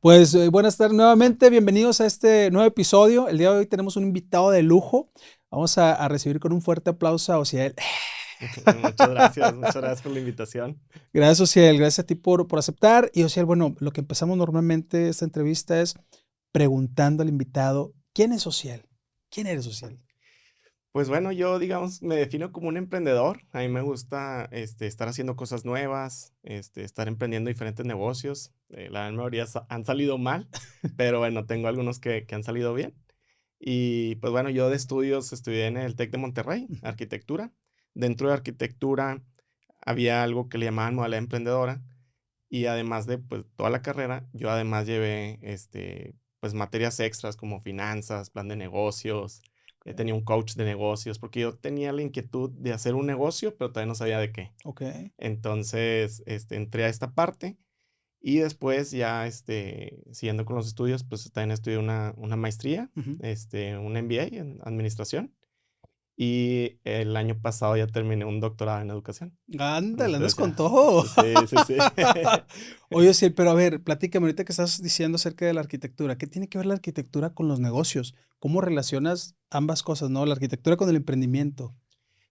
Pues buenas tardes nuevamente, bienvenidos a este nuevo episodio. El día de hoy tenemos un invitado de lujo. Vamos a recibir con un fuerte aplauso a Ociel. Muchas gracias por la invitación. Gracias, Ociel, gracias a ti por aceptar. Y Ociel, bueno, lo que empezamos normalmente esta entrevista es preguntando al invitado, ¿quién es Ociel? ¿Quién eres, Ociel? Pues bueno, yo digamos me defino como un emprendedor. A mí me gusta estar haciendo cosas nuevas, estar emprendiendo diferentes negocios. La gran mayoría han salido mal, pero bueno, tengo algunos que han salido bien. Y pues bueno, yo de estudios estudié en el TEC de Monterrey, Ujú. arquitectura. Dentro de arquitectura había algo que le llamaban modalidad emprendedora. Y además de pues toda la carrera, yo además llevé pues materias extras como finanzas, plan de negocios, tenía un coach de negocios, porque yo tenía la inquietud de hacer un negocio, pero todavía no sabía de qué. Ok, Entonces, entré a esta parte y después ya, siguiendo con los estudios, pues también estudié una maestría, ujú. un MBA en administración y el año pasado ya terminé un doctorado en educación. Ándale, andas Entonces con ya, todo. sí, sí, sí. Oye, Ociel, pero a ver, platícame ahorita que estás diciendo acerca de la arquitectura. ¿Qué tiene que ver la arquitectura con los negocios? ¿Cómo relacionas ambas cosas, no? La arquitectura con el emprendimiento.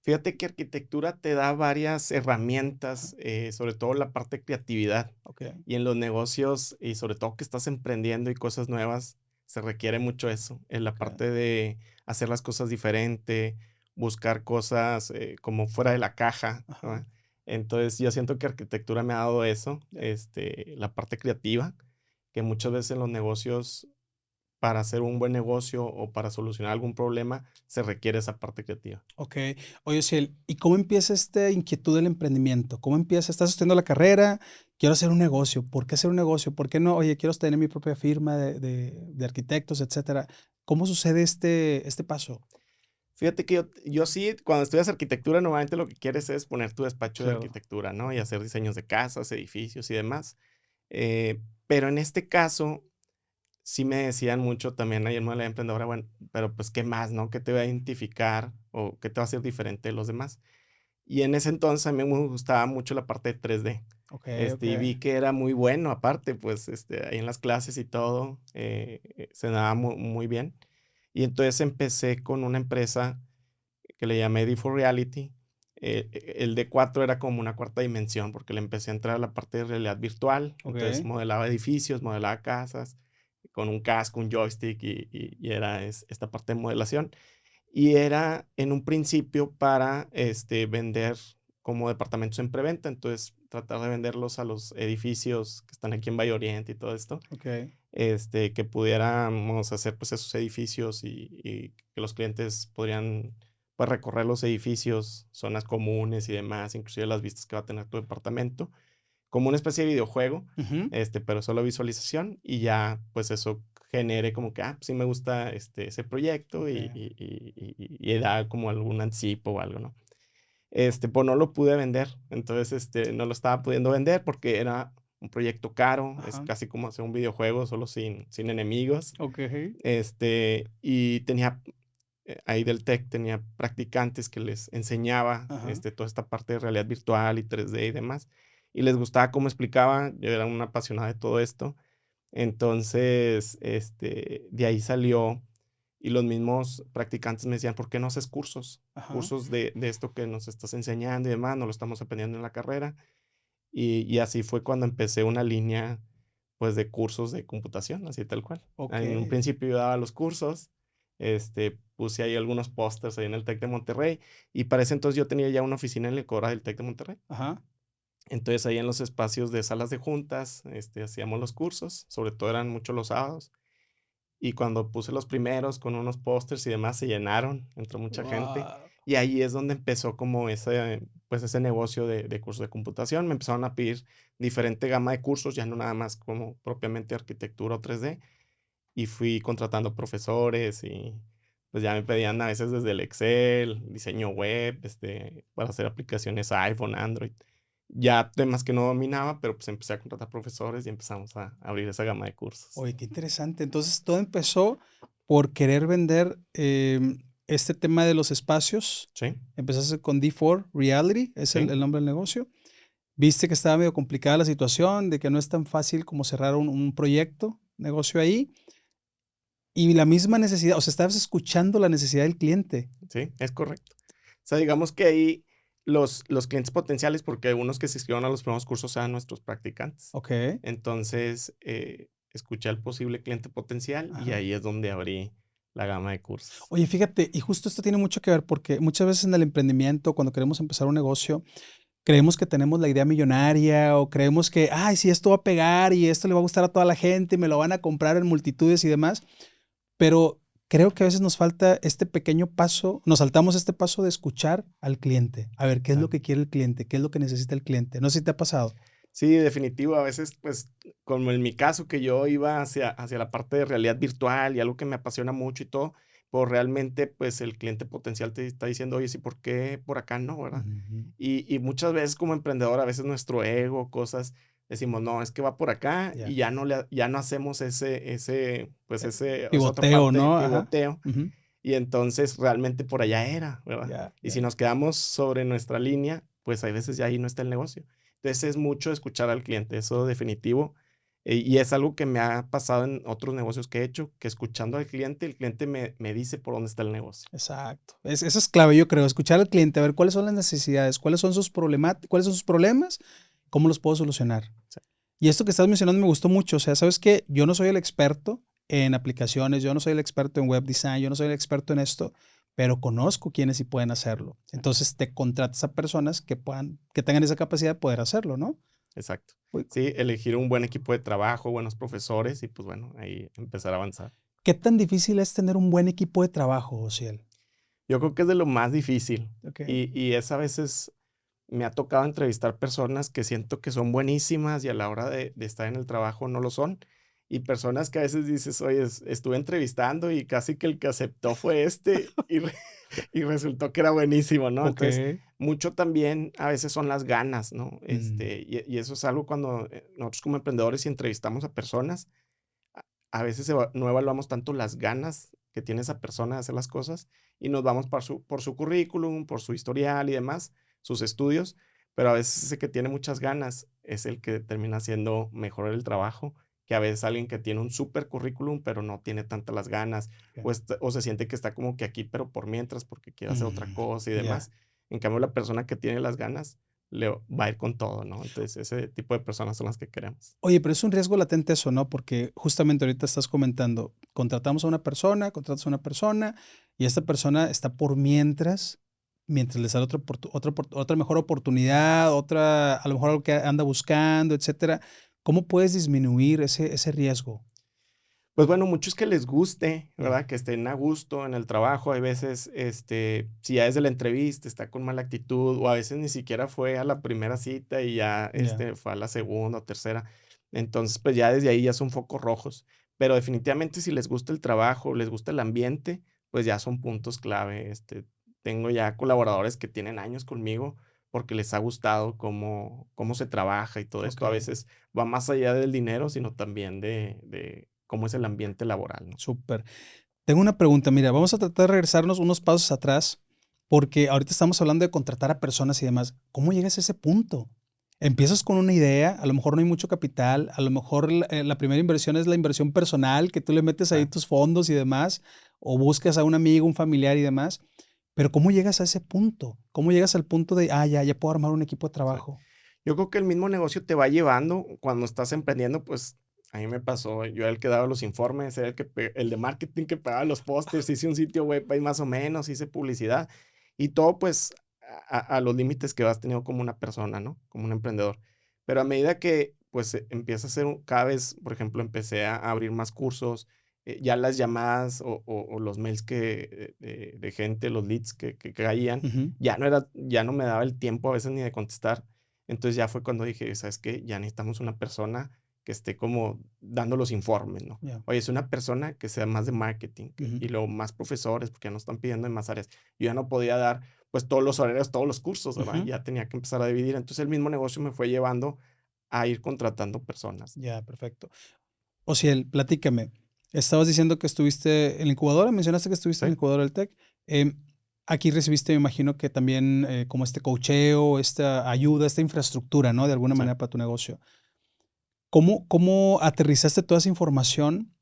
Fíjate que arquitectura te da varias Ajá, herramientas, sobre todo la parte de creatividad. ok. Y en los negocios, y sobre todo que estás emprendiendo y cosas nuevas, se requiere mucho eso, en la Ok. parte de hacer las cosas diferente, buscar cosas como fuera de la caja, Ajá, ¿verdad? Entonces, yo siento que arquitectura me ha dado eso, ya. la parte creativa, que muchas veces en los negocios, para hacer un buen negocio o para solucionar algún problema, se requiere esa parte creativa. Ok. Oye, Ciel, ¿y cómo empieza esta inquietud del emprendimiento? ¿Cómo empieza? Estás estudiando la carrera, quiero hacer un negocio. ¿Por qué hacer un negocio? ¿Por qué no? Oye, quiero tener mi propia firma de arquitectos, etcétera. ¿Cómo sucede este paso? Fíjate que yo sí, cuando estudias arquitectura, normalmente lo que quieres es poner tu despacho de Claro. arquitectura, ¿no? Y hacer diseños de casas, edificios y demás. Pero en este caso, sí me decían mucho también ahí en Modalidad Emprendedora, bueno, pero pues, ¿qué más, no? ¿Qué te va a identificar o qué te va a hacer diferente de los demás? Y en ese entonces a mí me gustaba mucho la parte de 3D. Ok, ok. Y vi que era muy bueno, aparte, pues, ahí en las clases y todo, se daba muy bien. Y entonces empecé con una empresa que le llamé D4 Reality. El D4 era como una cuarta dimensión, porque le empecé a entrar a la parte de realidad virtual. Entonces Ok. modelaba edificios, modelaba casas, con un casco, un joystick, y era esta parte de modelación. Y era en un principio para vender como departamentos en preventa. Entonces tratar de venderlos a los edificios que están aquí en Valle Oriente y todo esto, Ok. que pudiéramos hacer pues esos edificios y que los clientes podrían pues recorrer los edificios, zonas comunes y demás, inclusive las vistas que va a tener tu departamento, como una especie de videojuego, Ujú. pero solo visualización y ya pues eso genere como que, pues sí me gusta ese proyecto Ok. y da como algún anticipo o algo, ¿no? Pues no lo pude vender, entonces no lo estaba pudiendo vender porque era un proyecto caro, es Ajá. casi como hacer un videojuego solo sin enemigos, Ok. y tenía, ahí del TEC tenía practicantes que les enseñaba, Ajá. toda esta parte de realidad virtual y 3D y demás, y les gustaba cómo explicaba, yo era un apasionado de todo esto, entonces, de ahí salió y los mismos practicantes me decían, ¿por qué no haces cursos? Ajá. Cursos de esto que nos estás enseñando y demás, no lo estamos aprendiendo en la carrera. Y así fue cuando empecé una línea, pues, de cursos de computación, así tal cual. Ok. En un principio yo daba los cursos, puse ahí algunos pósters ahí en el TEC de Monterrey, y para ese entonces yo tenía ya una oficina en el Cora del TEC de Monterrey. Ajá. Entonces ahí en los espacios de salas de juntas, hacíamos los cursos, sobre todo eran muchos los sábados. Y cuando puse los primeros con unos pósters y demás, se llenaron, entró mucha gente. Guau. Y ahí es donde empezó como pues ese negocio de cursos de computación. Me empezaron a pedir diferente gama de cursos, ya no nada más como propiamente arquitectura o 3D. Y fui contratando profesores y pues ya me pedían a veces desde el Excel, diseño web, para hacer aplicaciones a iPhone, Android. Ya temas que no dominaba, pero pues empecé a contratar profesores y empezamos a abrir esa gama de cursos. Oye, qué interesante. Entonces, todo empezó por querer vender este tema de los espacios. Sí, Empezaste con D4 Reality, es sí. el nombre del negocio. viste que estaba medio complicada la situación, de que no es tan fácil como cerrar un proyecto, negocio ahí, y la misma necesidad, o sea, estabas escuchando la necesidad del cliente. Sí, es correcto. O sea, digamos que ahí los clientes potenciales, porque algunos que se inscribieron a los primeros cursos eran nuestros practicantes. Okey. Entonces, escuché al posible cliente potencial y Ajá. ahí es donde abrí la gama de cursos. Oye, fíjate, y justo esto tiene mucho que ver, porque muchas veces en el emprendimiento, cuando queremos empezar un negocio, creemos que tenemos la idea millonaria o creemos que, ay, sí, esto va a pegar y esto le va a gustar a toda la gente y me lo van a comprar en multitudes y demás. Pero creo que a veces nos falta este pequeño paso, nos saltamos este paso de escuchar al cliente, a ver qué es lo Exacto. que quiere el cliente, qué es lo que necesita el cliente. No sé si te ha pasado. Sí, definitivo. A veces, pues, como en mi caso, que yo iba hacia la parte de realidad virtual y algo que me apasiona mucho y todo, pues realmente, pues el cliente potencial te está diciendo, oye, sí, ¿por qué por acá no, verdad? Ujú. Y muchas veces como emprendedor, a veces nuestro ego, cosas, decimos, no, es que va por acá y Ya. ya no hacemos esa otra Pivoteo, parte, ¿no? Ajá. pivoteo, Ujú. y entonces realmente por allá era, ¿verdad? Ya, Y ya. si nos quedamos sobre nuestra línea, pues hay veces ya ahí no está el negocio. Entonces es mucho escuchar al cliente, eso definitivo. Y es algo que me ha pasado en otros negocios que he hecho, que escuchando al cliente, el cliente me dice por dónde está el negocio. Exacto. Eso es clave, yo creo, escuchar al cliente, a ver cuáles son las necesidades, cuáles son sus problemas, cómo los puedo solucionar. Sí, Y esto que estás mencionando me gustó mucho. O sea, ¿sabes qué? Yo no soy el experto en aplicaciones, yo no soy el experto en web design, yo no soy el experto en esto, pero conozco quienes sí pueden hacerlo. sí, Entonces te contratas a personas que puedan, que tengan esa capacidad de poder hacerlo, ¿no? exacto. Uy, Sí, elegir un buen equipo de trabajo, buenos profesores y pues bueno, ahí empezar a avanzar. ¿qué tan difícil es tener un buen equipo de trabajo, Ociel? Yo creo que es de lo más difícil Ok. y es a veces me ha tocado entrevistar personas que siento que son buenísimas y a la hora de estar en el trabajo no lo son. Y personas que a veces dices, oye, estuve entrevistando y casi que el que aceptó fue este y resultó que era buenísimo, ¿no? Ok. Entonces, mucho también a veces son las ganas, ¿no? Mm, Y eso es algo cuando nosotros como emprendedores y entrevistamos a personas, a veces no evaluamos tanto las ganas que tiene esa persona de hacer las cosas y nos vamos por su currículum, por su historial y demás, sus estudios, pero a veces ese que tiene muchas ganas es el que termina haciendo mejor el trabajo que a veces alguien que tiene un super currículum, pero no tiene tantas las ganas, ok. o se siente que está como que aquí, pero por mientras, porque quiere hacer otra Mm, cosa y ya. demás. En cambio, la persona que tiene las ganas le va a ir con todo, ¿no? Entonces, ese tipo de personas son las que queremos. Oye, pero es un riesgo latente eso, ¿no? Porque justamente ahorita estás comentando, contratamos a una persona, contratas a una persona y esta persona está por mientras le sale otra mejor oportunidad, otra, a lo mejor algo que anda buscando, etcétera. ¿Cómo puedes disminuir ese riesgo? Pues bueno, muchos que les guste, Ya, ¿verdad? Que estén a gusto en el trabajo. Hay veces, si ya desde la entrevista está con mala actitud, o a veces ni siquiera fue a la primera cita y ya, ya. fue a la segunda o tercera. Entonces, pues ya desde ahí ya son focos rojos. Pero definitivamente si les gusta el trabajo, les gusta el ambiente, pues ya son puntos clave. Tengo ya colaboradores que tienen años conmigo porque les ha gustado cómo se trabaja y todo Ok, esto. A veces va más allá del dinero, sino también de cómo es el ambiente laboral, ¿no? súper. Tengo una pregunta, mira, vamos a tratar de regresarnos unos pasos atrás, porque ahorita estamos hablando de contratar a personas y demás. ¿Cómo llegas a ese punto? Empiezas con una idea, a lo mejor no hay mucho capital, a lo mejor la primera inversión es la inversión personal, que tú le metes ahí Ah, tus fondos y demás, o buscas a un amigo, un familiar y demás. Pero ¿cómo llegas a ese punto? ¿Cómo llegas al punto de, ya puedo armar un equipo de sí. trabajo? Yo creo que el mismo negocio te va llevando cuando estás emprendiendo, pues, a mí me pasó, yo era el que daba los informes, era el de marketing que pagaba los pósters, hice un sitio web ahí más o menos, hice publicidad y todo, pues, a los límites que vas teniendo como una persona, ¿no? Como un emprendedor. Pero a medida que, pues, empieza a ser cada vez, por ejemplo, empecé a abrir más cursos, ya las llamadas o los mails de gente, los leads que caían, Ujú, ya no me daba el tiempo a veces ni de contestar. Entonces ya fue cuando dije, ¿sabes qué? Ya necesitamos una persona que esté como dando los informes, ¿no? ya, Oye, es una persona que sea más de marketing ujú, y luego más profesores, porque ya nos están pidiendo en más áreas. Yo ya no podía dar pues todos los horarios, todos los cursos, ¿verdad? ujú. Ya tenía que empezar a dividir. Entonces el mismo negocio me fue llevando a ir contratando personas. Ya, perfecto. Ociel, platícame. Estabas diciendo que estuviste en la incubadora, mencionaste que estuviste Sí, en la incubadora del TEC. Em, Aquí recibiste, me imagino que también como este coacheo, esta ayuda, esta infraestructura, ¿no? De alguna Sí. manera para tu negocio. ¿Cómo aterrizaste toda esa información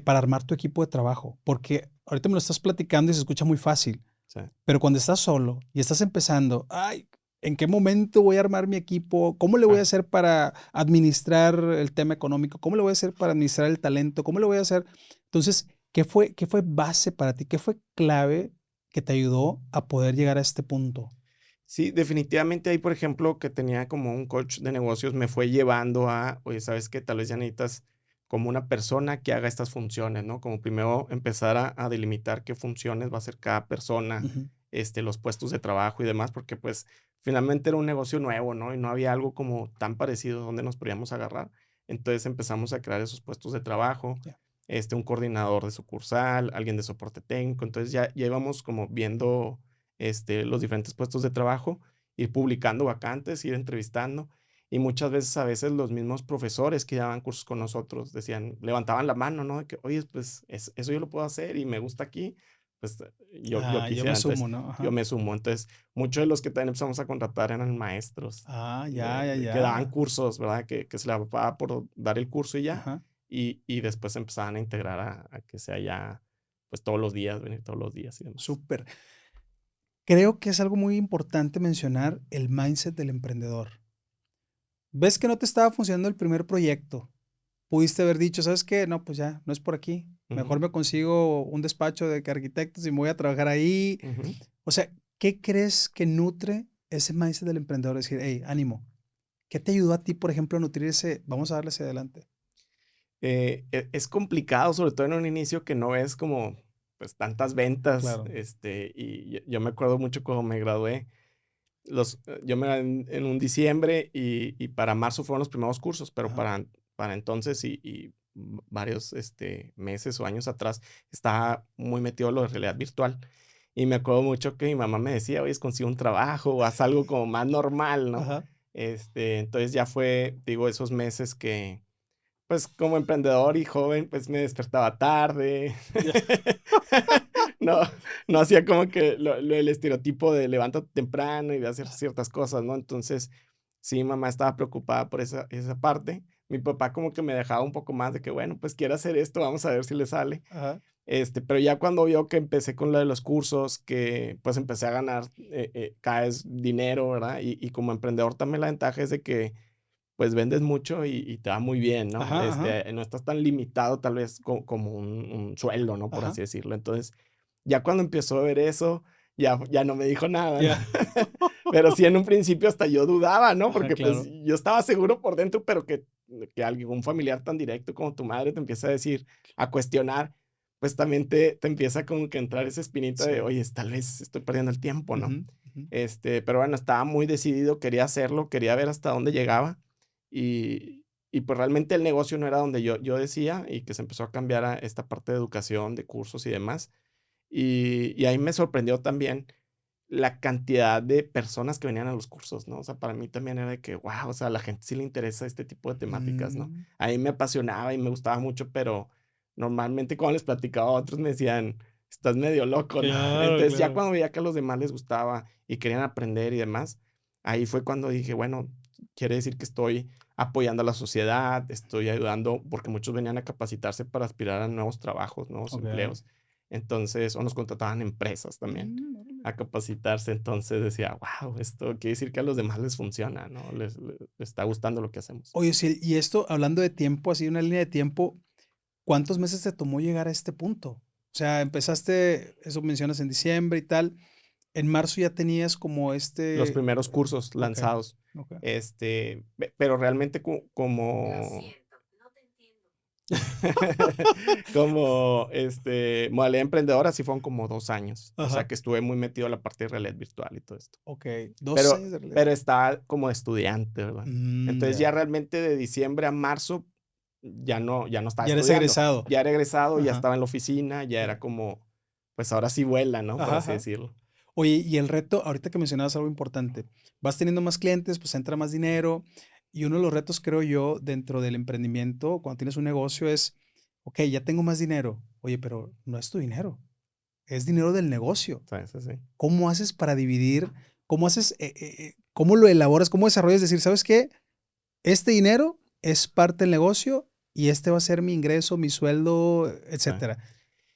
para armar tu equipo de trabajo? Porque ahorita me lo estás platicando y se escucha muy fácil, Sí. pero cuando estás solo y estás empezando, ay, ¿en qué momento voy a armar mi equipo? ¿Cómo le voy a Ah, hacer para administrar el tema económico? ¿Cómo le voy a hacer para administrar el talento? ¿Cómo le voy a hacer? Entonces, ¿qué fue base para ti? ¿Qué fue clave que te ayudó a poder llegar a este punto? sí, definitivamente ahí, por ejemplo, que tenía como un coach de negocios, me fue llevando a, oye, ¿sabes qué? Tal vez ya necesitas como una persona que haga estas funciones, ¿no? Como primero empezar a delimitar qué funciones va a hacer cada persona, Ujú, los puestos de trabajo y demás, porque pues finalmente era un negocio nuevo, ¿no? Y no había algo como tan parecido donde nos podríamos agarrar. Entonces empezamos a crear esos puestos de trabajo, ya, un coordinador de sucursal, alguien de soporte técnico. Entonces ya íbamos como viendo los diferentes puestos de trabajo, ir publicando vacantes, ir entrevistando. Y muchas veces, a veces los mismos profesores que daban cursos con nosotros decían, levantaban la mano, ¿no? De que, oye, pues eso yo lo puedo hacer y me gusta aquí, pues yo yo me quisiera. Entonces, sumo, ¿no? yo Ajá. me sumo. Entonces, muchos de los que también empezamos a contratar eran maestros Ya, ya, que daban ya. cursos, ¿verdad? Que se la pagaba por dar el curso y ya. Ajá. Y después empezaban a integrar a que sea ya, pues todos los días, venir todos los días y demás. Súper. Creo que es algo muy importante mencionar el mindset del emprendedor. Ves que no te estaba funcionando el primer proyecto. Pudiste haber dicho, ¿sabes qué? No, pues ya, no es por aquí. Ujú, Mejor me consigo un despacho de arquitectos y me voy a trabajar ahí. ujú. O sea, ¿qué crees que nutre ese mindset del emprendedor? Decir, hey, ánimo. ¿Qué te ayudó a ti, por ejemplo, a nutrir ese, vamos a darle hacia adelante? Es complicado, sobre todo en un inicio que no ves como, pues, tantas ventas, Claro. y yo me acuerdo mucho cuando me gradué, yo me gradué en un diciembre y para marzo fueron los primeros cursos, pero Ajá. para entonces varios, meses o años atrás, estaba muy metido en lo de realidad virtual. Y me acuerdo mucho que mi mamá me decía: "Oye, consigue un trabajo o haz algo como más normal", ¿no? Ajá. Entonces ya fue, digo, esos meses que pues, como emprendedor y joven, pues, me despertaba tarde. Ya. No, no hacía como que el estereotipo de levántate temprano y de hacer ciertas cosas, ¿no? Entonces, sí, mamá estaba preocupada por esa parte. Mi papá como que me dejaba un poco más de que, bueno, pues, quiere hacer esto, vamos a ver si le sale. Ajá. Pero ya cuando vio que empecé con lo de los cursos, que, pues, empecé a ganar, cada vez dinero, ¿verdad? Y como emprendedor también la ventaja es de que pues vendes mucho y te va muy bien, ¿no? Ajá. Ajá. No estás tan limitado tal vez como un sueldo, ¿no? Por Ajá. así decirlo. Entonces, ya cuando empezó a ver eso, ya no me dijo nada, ¿no? Ya. Pero sí, en un principio hasta yo dudaba, ¿no? Ajá, Porque, pues, claro. yo estaba seguro por dentro, pero que algún familiar tan directo como tu madre te empieza a decir, a cuestionar, pues, también te empieza como que a entrar esa espinita de: Sí. "Oye, tal vez estoy perdiendo el tiempo", ¿no? Ujú, ujú. Pero bueno, estaba muy decidido, quería hacerlo, quería ver hasta dónde llegaba. Y pues realmente el negocio no era donde yo decía y que se empezó a cambiar a esta parte de educación, de cursos y demás. Y ahí me sorprendió también la cantidad de personas que venían a los cursos, ¿no? O sea, para mí también era de que, guau, o sea, a la gente sí le interesa este tipo de temáticas, ¿no? Mm, A mí me apasionaba y me gustaba mucho, pero normalmente cuando les platicaba a otros me decían: "Estás medio loco", ¿no? claro, Entonces, ya claro. cuando veía que a los demás les gustaba y querían aprender y demás, ahí fue cuando dije: "Bueno, quiere decir que estoy apoyando a la sociedad, estoy ayudando", porque muchos venían a capacitarse para aspirar a nuevos trabajos, nuevos Okey. empleos. Entonces, o nos contrataban empresas también Órale. a capacitarse. Entonces decía: "Guau, esto quiere decir que a los demás les funciona, ¿no? Les está gustando lo que hacemos". Oye, sí, y esto, hablando de tiempo, así una línea de tiempo, ¿cuántos meses te tomó llegar a este punto? O sea, empezaste, eso mencionas en diciembre y tal, en marzo ya tenías como Los primeros cursos okey, lanzados, okey. pero realmente como como, modalidad emprendedora sí fueron como 2 años. O sea, Ajá, que estuve muy metido en la parte de realidad virtual y todo esto. okey, 2 Pero años de realidad. pero estaba como estudiante, ¿verdad? Entonces, Ya. ya realmente de diciembre a marzo ya no estaba Ya eres estudiando, egresado. ya era egresado, ya Ajá, estaba en la oficina, ya era ya. como, pues, ahora sí vuela, ¿no? Por Ajá, así ajá. decirlo. Oye, y el reto, ahorita que mencionabas algo importante, vas teniendo más clientes, pues entra más dinero, y uno de los retos, creo yo, dentro del emprendimiento, cuando tienes un negocio es, okey, ya tengo más dinero. Oye, pero no es tu dinero. es dinero del negocio. Sí. ¿Cómo haces para dividir? ¿Cómo haces, cómo lo elaboras? ¿Cómo desarrollas? Decir, ¿sabes qué? Este dinero es parte del negocio y este va a ser mi ingreso, mi sueldo, Sí. etcétera.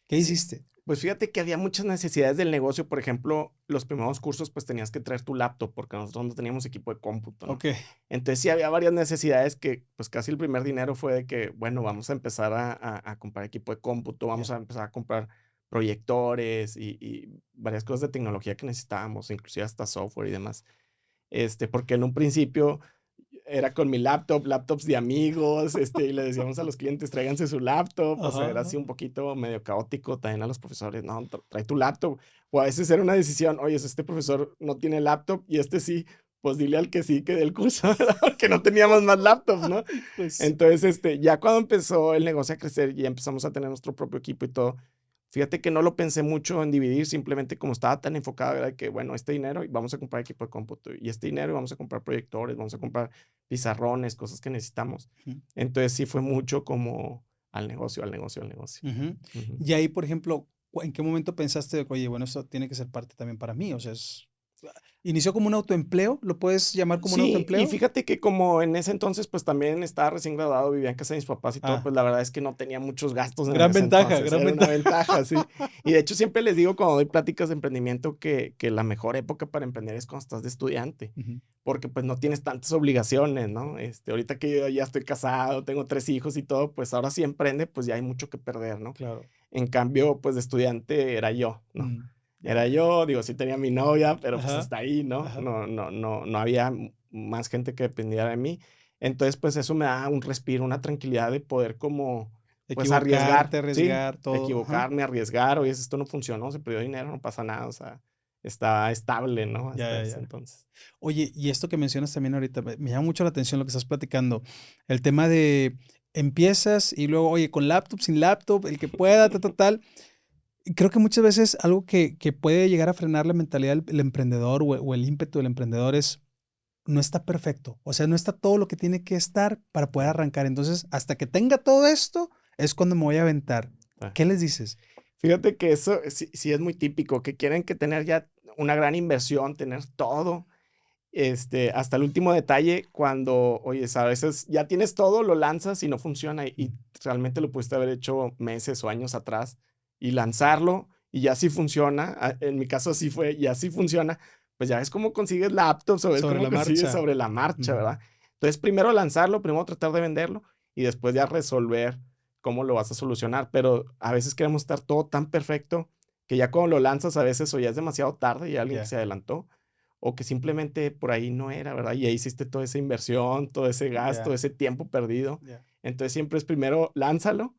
¿Qué Sí, hiciste? pues fíjate que había muchas necesidades del negocio. Por ejemplo, los primeros cursos, pues tenías que traer tu laptop porque nosotros no teníamos equipo de cómputo, ¿no? Ok. Entonces sí había varias necesidades que, pues casi el primer dinero fue de que, bueno, vamos a empezar a comprar equipo de cómputo, vamos Ya. a empezar a comprar proyectores y varias cosas de tecnología que necesitábamos, inclusive hasta software y demás. Porque en un principio era con mi laptop, laptops de amigos, y le decíamos a los clientes, tráiganse su laptop, o sea, Ajá, era ajá. así un poquito medio caótico, también a los profesores, no, trae tu laptop, o a veces era una decisión, oye, si este profesor no tiene laptop y este sí, pues dile al que sí que dé el curso, ¿verdad? Porque no teníamos más laptops, ¿no? Ay, pues. Entonces, ya cuando empezó el negocio a crecer y empezamos a tener nuestro propio equipo y todo, fíjate que no lo pensé mucho en dividir, simplemente como estaba tan enfocado, era de que, bueno, este dinero y vamos a comprar equipo de cómputo, y este dinero y vamos a comprar proyectores, vamos a comprar pizarrones, cosas que necesitamos. Ujú, Entonces sí fue mucho como al negocio, al negocio, al negocio. ujú. Ujú. Y ahí, por ejemplo, ¿en qué momento pensaste de que, oye, bueno, esto tiene que ser parte también para mí? O sea, ¿inició como un autoempleo? ¿Lo puedes llamar como un Sí, y autoempleo? fíjate que como en ese entonces, pues también estaba recién graduado, vivía en casa de mis papás y todo, Ah, pues la verdad es que no tenía muchos gastos en gran ese ventaja, entonces, gran era una ventaja. ventaja, sí. Y de hecho siempre les digo cuando doy pláticas de emprendimiento que la mejor época para emprender es cuando estás de estudiante, Ujú, porque pues no tienes tantas obligaciones, ¿no? Ahorita que yo ya estoy casado, tengo 3 hijos y todo, pues ahora sí emprende, pues ya hay mucho que perder, ¿no? claro. En cambio, pues de estudiante era yo, ¿no? Mm, ya, Era ya. yo, digo, sí tenía mi novia, pero pues Ajá, hasta ahí, ¿no? ajá. No había más gente que dependiera de mí. Entonces, pues eso me da un respiro, una tranquilidad de poder como, pues arriesgar, Equivocarte, ¿sí? arriesgar, todo. Ajá. Equivocarme, arriesgar, oye, si esto no funcionó, se perdió dinero, no pasa nada, o sea, está estable, ¿no? Ya, Hasta ya, ese ya. entonces. Oye, y esto que mencionas también ahorita, me llama mucho la atención lo que estás platicando. El tema de empiezas y luego, oye, con laptop, sin laptop, el que pueda, tal, tal, tal. Y creo que muchas veces algo que puede llegar a frenar la mentalidad del emprendedor o el ímpetu del emprendedor es, no está perfecto. O sea, no está todo lo que tiene que estar para poder Ah, arrancar. Entonces, hasta que tenga todo esto, es cuando me voy a aventar. ah. ¿Qué les dices? Fíjate que eso sí es muy típico, que quieren que tener ya una gran inversión, tener todo. Hasta el último detalle, cuando, oye, a veces ya tienes todo, lo lanzas y no funciona y Ujú. realmente lo pudiste haber hecho meses o años atrás y lanzarlo y ya sí funciona. En mi caso sí fue, ya sí funciona. Pues ya ves cómo consigues laptops o ves Sobre cómo la consigues marcha. sobre la marcha, Ujú. ¿verdad? Entonces, primero lanzarlo, primero tratar de venderlo y después ya resolver cómo lo vas a solucionar. Pero a veces queremos estar todo tan perfecto que ya cuando lo lanzas a veces o ya es demasiado tarde y hay alguien que Ya, se adelantó o que simplemente por ahí no era, ¿verdad? Y ahí hiciste toda esa inversión, todo ese gasto, ya, ese tiempo perdido. ya. Entonces siempre es primero lánzalo,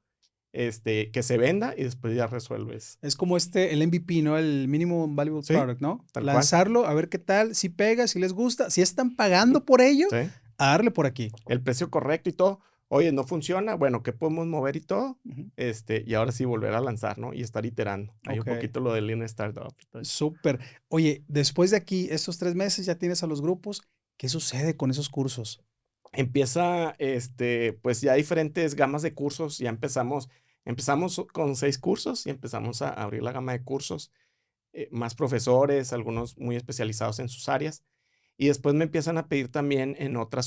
que se venda y después ya resuelves. Es como el MVP, ¿no? El Minimum Valuable Sí, Product, ¿no? tal cual. Lanzarlo, a ver qué tal, si pega, si les gusta, si están pagando por ello, Sí, a darle por aquí. el precio correcto y todo. Oye, no funciona, bueno, ¿qué podemos mover y todo? Ujú. Y ahora sí volver a lanzar, ¿no? Y estar iterando. Hay un Ok, poquito lo del Lean Startup y todo eso. súper. Oye, después de aquí, estos 3 meses ya tienes a los grupos. ¿Qué sucede con esos cursos? Empieza, pues ya diferentes gamas de cursos, ya empezamos con 6 cursos y empezamos a abrir la gama de cursos, más profesores, algunos muy especializados en sus áreas, y después me empiezan a pedir también Ujú. en otras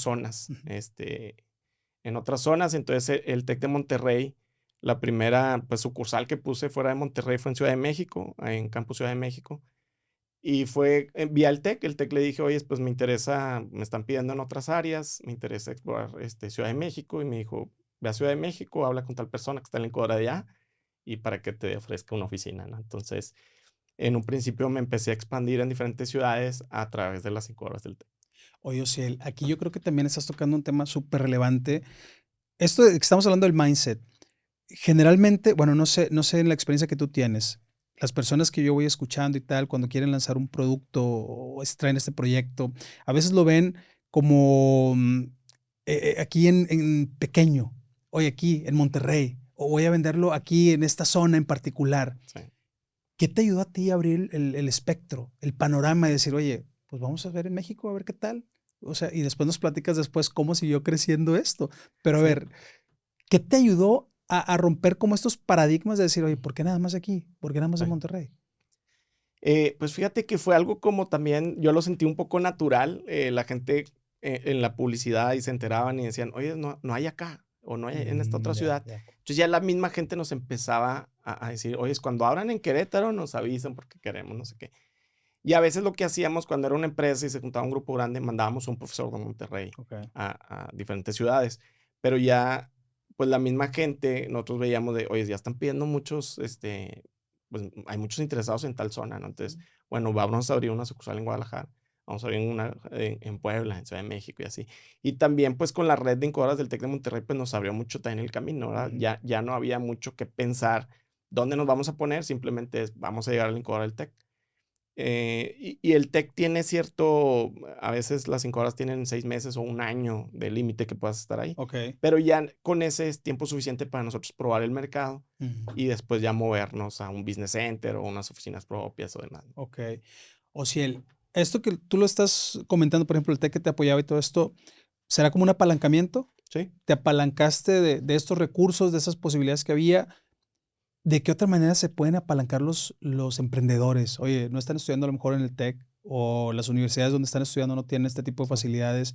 zonas, entonces el TEC de Monterrey, la primera, pues, sucursal que puse fuera de Monterrey fue en Ciudad de México, en Campus Ciudad de México, y fue, vía el TEC le dije: "Oye, pues me interesa, me están pidiendo en otras áreas, me interesa explorar, Ciudad de México", y me dijo: "Ve a Ciudad de México, habla con tal persona que está en la incubadora de allá, y para que te ofrezca una oficina", ¿no? Entonces, en un principio me empecé a expandir en diferentes ciudades a través de las incubadoras del TEC. Oye, Ociel, aquí yo creo que también estás tocando un tema súper relevante. Esto de que estamos hablando del mindset. Generalmente, bueno, no sé en la experiencia que tú tienes, las personas que yo voy escuchando y tal, cuando quieren lanzar un producto o traen este proyecto, a veces lo ven como aquí en pequeño, hoy aquí en Monterrey, o voy a venderlo aquí en esta zona en particular. Sí. ¿Qué te ayudó a ti a abrir el espectro, el panorama y decir, oye, pues vamos a ver en México a ver qué tal? O sea, y después nos platicas después cómo siguió creciendo esto. Pero a Sí. ver, ¿qué te ayudó a romper como estos paradigmas de decir, oye, ¿por qué nada más aquí? ¿Por qué nada más Sí. en Monterrey? Pues fíjate que fue algo como también, yo lo sentí un poco natural, la gente en la publicidad y se enteraban y decían, oye, no hay acá o no hay en esta otra Ya, ciudad. ya. Entonces ya la misma gente nos empezaba a decir, oye, cuando abran en Querétaro nos avisan porque queremos, no sé qué. Y a veces lo que hacíamos cuando era una empresa y se juntaba un grupo grande, mandábamos a un profesor de Monterrey Ok, a diferentes ciudades. Pero ya, pues la misma gente, nosotros veíamos de, oye, ya están pidiendo muchos, pues hay muchos interesados en tal zona, ¿no? Entonces, bueno, vamos a abrir una sucursal en Guadalajara, vamos a abrir una en Puebla, en Ciudad de México y así. Y también, pues con la red de incubadoras del TEC de Monterrey, pues nos abrió mucho también el camino, ¿verdad? ujú, Ya no había mucho que pensar dónde nos vamos a poner, simplemente es, vamos a llegar a la incubadora del TEC. Y el TEC tiene cierto, a veces las incubadoras tienen 6 meses o un año de límite que puedas estar ahí, ok. pero ya con ese es tiempo suficiente para nosotros probar el mercado Ujú, y después ya movernos a un business center o unas oficinas propias o demás. ok. Ociel, esto que tú lo estás comentando, por ejemplo, el TEC que te apoyaba y todo esto, ¿será como un apalancamiento? Sí. ¿Te apalancaste de estos recursos, de esas posibilidades que había? ¿De qué otra manera se pueden apalancar los emprendedores? Oye, no están estudiando a lo mejor en el TEC o las universidades donde están estudiando no tienen este tipo de Sí. facilidades.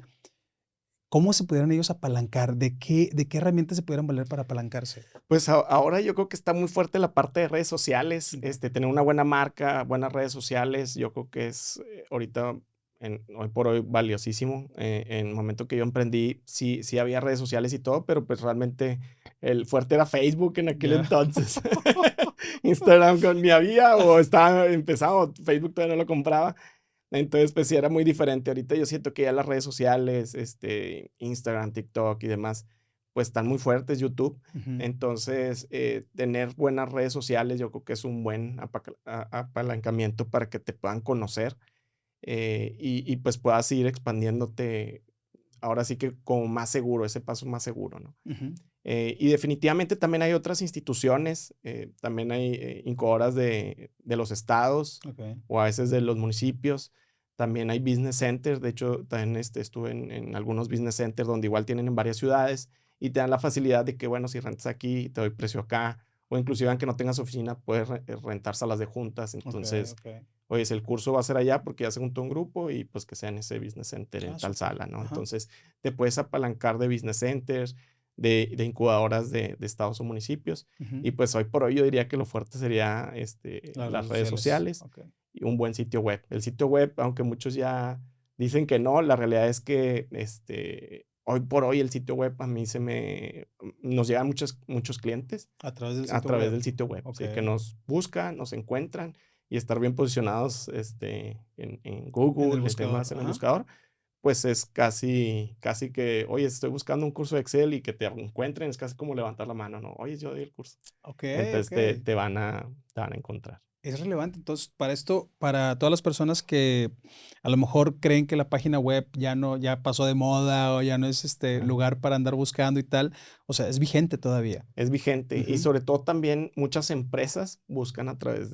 ¿Cómo se pudieran ellos apalancar? ¿De qué herramientas se pudieran valer para apalancarse? Pues ahora yo creo que está muy fuerte la parte de redes sociales, Ujú. tener una buena marca, buenas redes sociales, yo creo que es ahorita, hoy por hoy, valiosísimo. En el momento que yo emprendí, sí había redes sociales y todo, pero pues realmente el fuerte era Facebook en aquel Ya. entonces. Instagram ni había o estaba empezado, Facebook todavía no lo compraba. Entonces, pues sí era muy diferente. Ahorita yo siento que ya las redes sociales, Instagram, TikTok y demás, pues están muy fuertes, YouTube. Ujú. Entonces, tener buenas redes sociales, yo creo que es un buen apalancamiento para que te puedan conocer y pues puedas ir expandiéndote ahora sí que como más seguro, ese paso más seguro, ¿no? Ujú. Y definitivamente también hay otras instituciones, también hay incubadoras de los estados Okey. o a veces de los municipios. También hay business centers. De hecho, también estuve en algunos business centers donde igual tienen en varias ciudades y te dan la facilidad de que, bueno, si rentas aquí, te doy precio acá. O inclusive aunque no tengas oficina, puedes rentar salas de juntas. Okey, Entonces, okey. oye, si el curso va a ser allá porque ya se juntó un grupo y pues que sea en ese business center, en Ah, tal súper. sala, ¿no? Ajá. Entonces, te puedes apalancar de business centers, de incubadoras de estados o municipios. Ujú. Y pues hoy por hoy yo diría que lo fuerte sería Las redes las redes sociales. sociales Okey. y un buen sitio web. El sitio web, aunque muchos ya dicen que no, la realidad es que hoy por hoy el sitio web a mí nos llegan muchos clientes A través del a sitio través web. del sitio web, ¿sí? Que Okey. nos buscan, nos encuentran y estar bien posicionados en En el Google y buscador. demás en el Ajá. buscador, pues es casi que, oye, estoy buscando un curso de Excel y que te encuentren, es casi como levantar la mano, ¿no? Oye, yo doy el curso. Okey, Entonces okey. te van a encontrar. Es relevante. Entonces, para esto, para todas las personas que a lo mejor creen que la página web ya pasó de moda o ya no es Ajá. lugar para andar buscando y tal, o sea, es vigente todavía. Es vigente y Ujú. sobre todo también muchas empresas buscan a través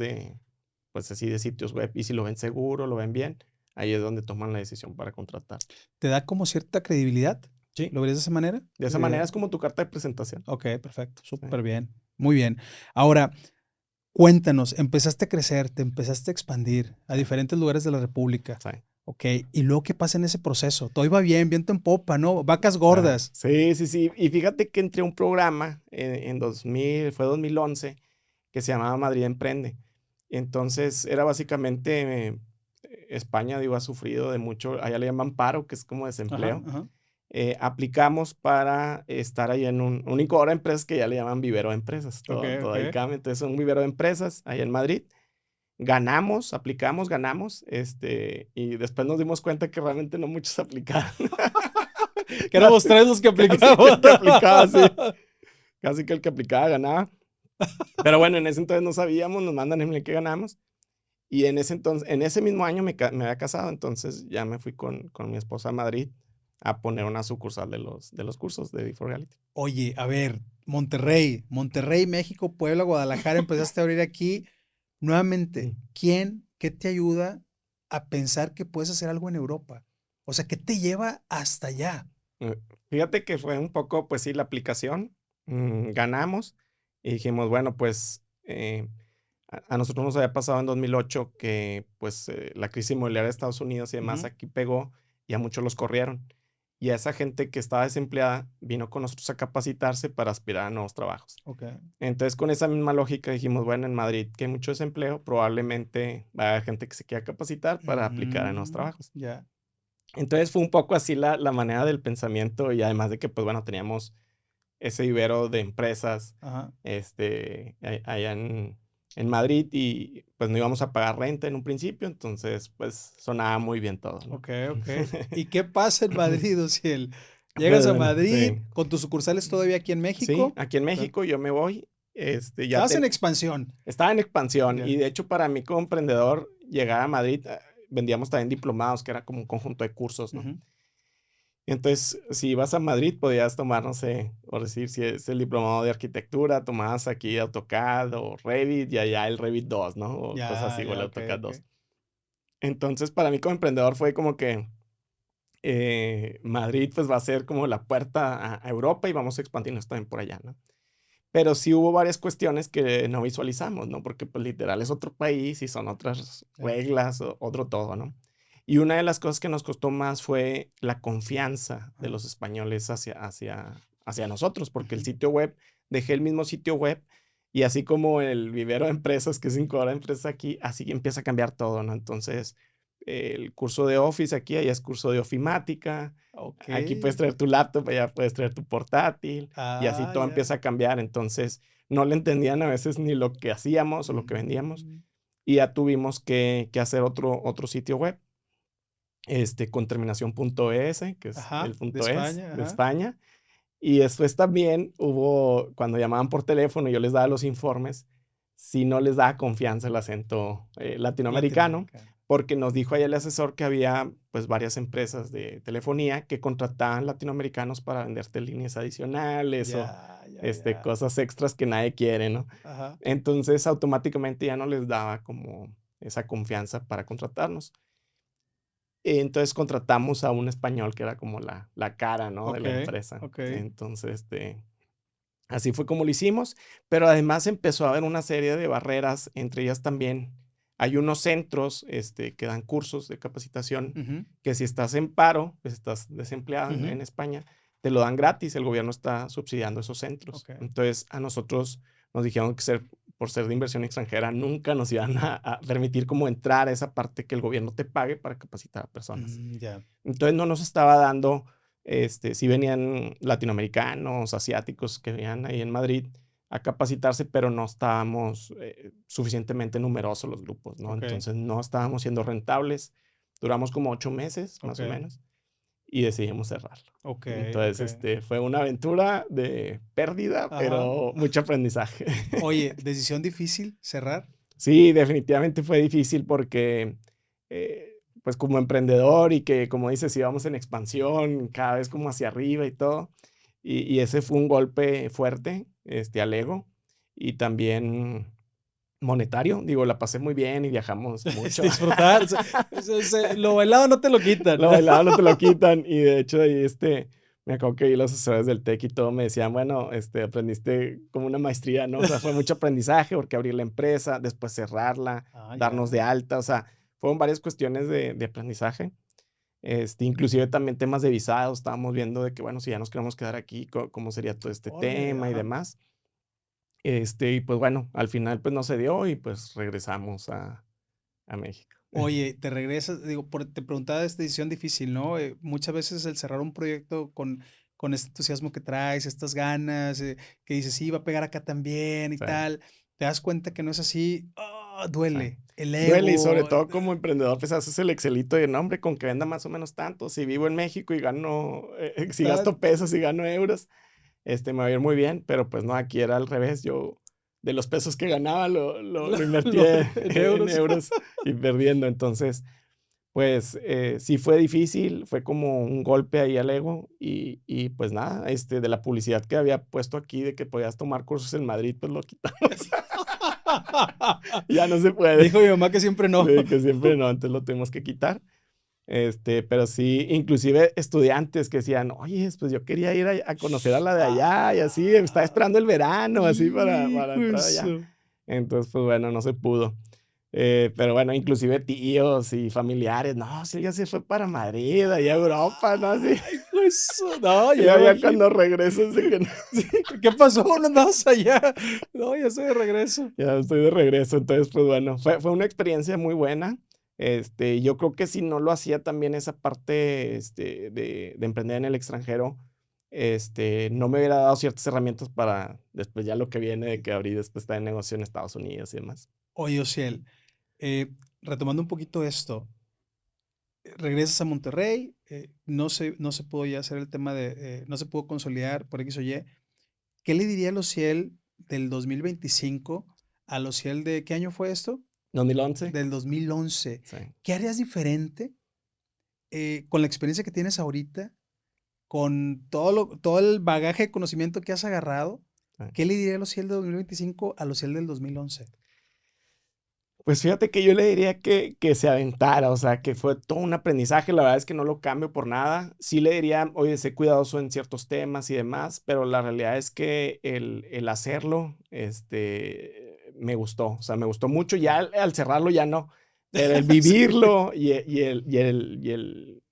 pues así, de sitios web y si lo ven seguro, lo ven bien, ahí es donde toman la decisión para contratar. ¿Te da como cierta credibilidad? Sí, ¿Lo verías de esa manera? de esa manera es como tu carta de presentación. Okey, perfecto, Sí. súper bien, muy bien. Ahora, cuéntanos, empezaste a crecer, te empezaste a expandir a Sí, diferentes lugares de la república, sí. okey, ¿y luego qué pasa en ese proceso? Todo iba bien, viento en popa, ¿no? Vacas Ajá. gordas. Sí, sí, sí. Y fíjate que entré a un programa en 2011, que se llamaba Madrid Emprende. Entonces, era básicamente, España, digo, ha sufrido de mucho, allá le llaman paro, que es como Ajá, desempleo. ajá. Aplicamos para estar ahí en un incubadora de empresas que ya le llaman vivero de empresas, Okey, todo ahí okey. cambia. Entonces, un vivero de empresas ahí en Madrid. Ganamos, aplicamos, ganamos, y después nos dimos cuenta que realmente no muchos aplicaron. Que éramos 3 los que Casi que aplicamos. el que aplicaba, sí. Casi que el que aplicaba ganaba. Pero bueno, en ese entonces no sabíamos, nos mandan el que ganamos. Y en ese mismo año me había casado, entonces ya me fui con mi esposa a Madrid a poner una sucursal de los cursos de Before Reality. Oye, a ver, Monterrey, México, Puebla, Guadalajara, empezaste a abrir aquí. Nuevamente, Mm. qué te ayuda a pensar que puedes hacer algo en Europa? O sea, ¿qué te lleva hasta allá? Eh, Fíjate que fue un poco, pues sí, la aplicación. Ganamos y dijimos, bueno, pues A nosotros nos había pasado en 2008 que, pues, la crisis inmobiliaria de Estados Unidos y demás Ujú. aquí pegó y a muchos los corrieron. Y a esa gente que estaba desempleada vino con nosotros a capacitarse para aspirar a nuevos trabajos. Okey. Entonces, con esa misma lógica dijimos, bueno, en Madrid, que hay mucho desempleo, probablemente va a haber gente que se quiera capacitar para aplicar a nuevos trabajos. Ya. Entonces, fue un poco así la manera del pensamiento y además de que, pues, bueno, teníamos ese vivero de empresas, Ajá. allá en Madrid y, pues, no íbamos a pagar renta en un principio, entonces, pues, sonaba muy bien todo, ¿no? Okey, okey. ¿Y qué pasa en Madrid, Ociel? Pues, Llegas a bueno, Madrid sí. con tus sucursales todavía aquí en Sí, México. aquí en Okey. México yo me voy, ya Estabas en expansión. estaba en expansión y Ya. de hecho para mí como emprendedor llegar a Madrid, vendíamos también diplomados, que era como un conjunto de cursos, ¿no? Ujú. Entonces, si ibas a Madrid podías tomar, no sé, por decir, si es el diplomado de arquitectura, tomabas aquí AutoCAD o Revit y allá el Revit 2, ¿no? O cosas Ya, así, o el ya, okey, AutoCAD okey. 2. Entonces, para mí como emprendedor fue como que Madrid pues va a ser como la puerta a Europa y vamos a expandirnos también por allá, ¿no? Pero sí hubo varias cuestiones que no visualizamos, ¿no? Porque, pues, literal es otro país y son otras Ya. reglas, otro todo, ¿no? Y una de las cosas que nos costó más fue la confianza de Ajá. los españoles hacia nosotros, porque el Ujú. sitio web, dejé el mismo sitio web y así como el vivero de empresas, que es incubadora de empresas aquí, así empieza a cambiar todo, ¿no? Entonces, el curso de Office aquí, allá es curso de ofimática, aquí puedes Okey. traer tu laptop, allá puedes traer tu portátil y así Ah, todo ya. empieza a cambiar. Entonces, no le entendían a veces ni lo que hacíamos o lo que vendíamos Mm. y ya tuvimos que hacer otro sitio web, con terminación .es, que es el Ajá, de .es España, de ajá. España. Y después también hubo, cuando llamaban por teléfono y yo les daba los informes, sí no les daba confianza el acento latinoamericano, Latinoamericano. porque nos dijo ahí el asesor que había pues varias empresas de telefonía que contrataban latinoamericanos para venderte líneas adicionales o Ya, ya, ya. cosas extras que nadie quiere, ¿no? Ajá. Entonces automáticamente ya no les daba como esa confianza para contratarnos. Entonces contratamos a un español que era como la cara, ¿no? De la Okey, empresa. okey. Entonces, así fue como lo hicimos, pero además empezó a haber una serie de barreras, entre ellas también hay unos centros, que dan cursos de capacitación, Ujú, que si estás en paro, pues estás desempleado en ujú. España, te lo dan gratis, el gobierno está subsidiando esos centros. Okey. Entonces, a nosotros nos dijeron que por ser de inversión extranjera, nunca nos iban a permitir como entrar a esa parte que el gobierno te pague para capacitar a personas. Ya. Entonces, no nos estaba dando, sí venían latinoamericanos, asiáticos que venían ahí en Madrid a capacitarse, pero no estábamos suficientemente numerosos los grupos, ¿no? Okey, Entonces, no estábamos siendo rentables. Duramos como 8 meses, más o okey, menos, y decidimos cerrarlo. okey, Entonces, okey. fue una aventura de pérdida, Ajá. pero mucho aprendizaje. Oye, ¿decisión difícil cerrar? Sí, definitivamente fue difícil porque, pues, como emprendedor y que, como dices, íbamos en expansión, cada vez como hacia arriba y todo, y ese fue un golpe fuerte, al ego y también monetario. Digo, la pasé muy bien y viajamos Es mucho. disfrutar, lo bailado no te lo quitan. Lo bailado no te lo quitan y de hecho ahí, me acuerdo que ahí los asesores del TEC y todo me decían: "Bueno, aprendiste como una maestría", ¿no? O sea, fue mucho aprendizaje porque abrir la empresa, después cerrarla, Ah, darnos de ya. alta, o sea, fueron varias cuestiones de aprendizaje. Inclusive también temas de visados, estábamos viendo de que, bueno, si ya nos queremos quedar aquí, cómo sería todo este Órale, tema y ajá. demás. Y pues bueno, al final, pues no se dio y pues regresamos a México. Oye, te regresas, digo, te preguntaba de esta decisión difícil, ¿no? Muchas veces el cerrar un proyecto con este entusiasmo que traes, estas ganas, que dices, sí, va a pegar acá también y Sí. tal, te das cuenta que no es así, Sí. duele, el Duele y sobre ego. todo como emprendedor, pues haces el Excelito de nombre con que venda más o menos tanto. Si vivo en México y gano, si gasto Tanto. pesos y gano euros, me va a ir muy bien, pero pues no, aquí era al revés. Yo de los pesos que ganaba lo invertía En en euros. euros y perdiendo. Entonces, pues sí fue difícil, fue como un golpe ahí al ego y pues nada, de la publicidad que había puesto aquí de que podías tomar cursos en Madrid, pues lo quitamos. Ya no se puede. Dijo mi mamá que siempre no. Sí, que siempre no, entonces lo tuvimos que quitar. Pero sí, inclusive estudiantes que decían: "Oye, pues yo quería ir a conocer a la de allá", y así, estaba Ah, esperando el verano, así para hijo entrar allá. eso. Entonces, pues bueno, no se pudo. Pero bueno, inclusive tíos y familiares, no, sí, ya se fue para Madrid, allá a Europa, ¿no? Así. Ay, pues, no, Y ya luego me ya imagino. cuando regresas de que no, Sí, ¿qué pasó? ¿No andabas allá? No, ya estoy de regreso. ya estoy de regreso. Entonces, pues bueno, fue una experiencia muy buena. Yo creo que si no lo hacía también esa parte de emprender en el extranjero, no me hubiera dado ciertas herramientas para después ya lo que viene de que abrí después está en negocio en Estados Unidos y demás. Oye, Ociel, retomando un poquito esto, regresas a Monterrey, no se pudo ya hacer el tema no se pudo consolidar por X o Y. ¿Qué le diría al Ociel del 2025 al Ociel de qué año fue esto? 2011, Del 2011. sí. ¿Qué harías diferente con la experiencia que tienes ahorita, con todo el bagaje de conocimiento que has agarrado? Sí. ¿Qué le diría al Ociel de 2025 al Ociel del 2011? Pues fíjate que yo le diría que se aventara, o sea, que fue todo un aprendizaje, la verdad es que no lo cambio por nada. Sí le diría, oye, sé cuidadoso en ciertos temas y demás, pero la realidad es que el hacerlo, me gustó, o sea, me gustó mucho, ya al cerrarlo ya no, pero el Sí, vivirlo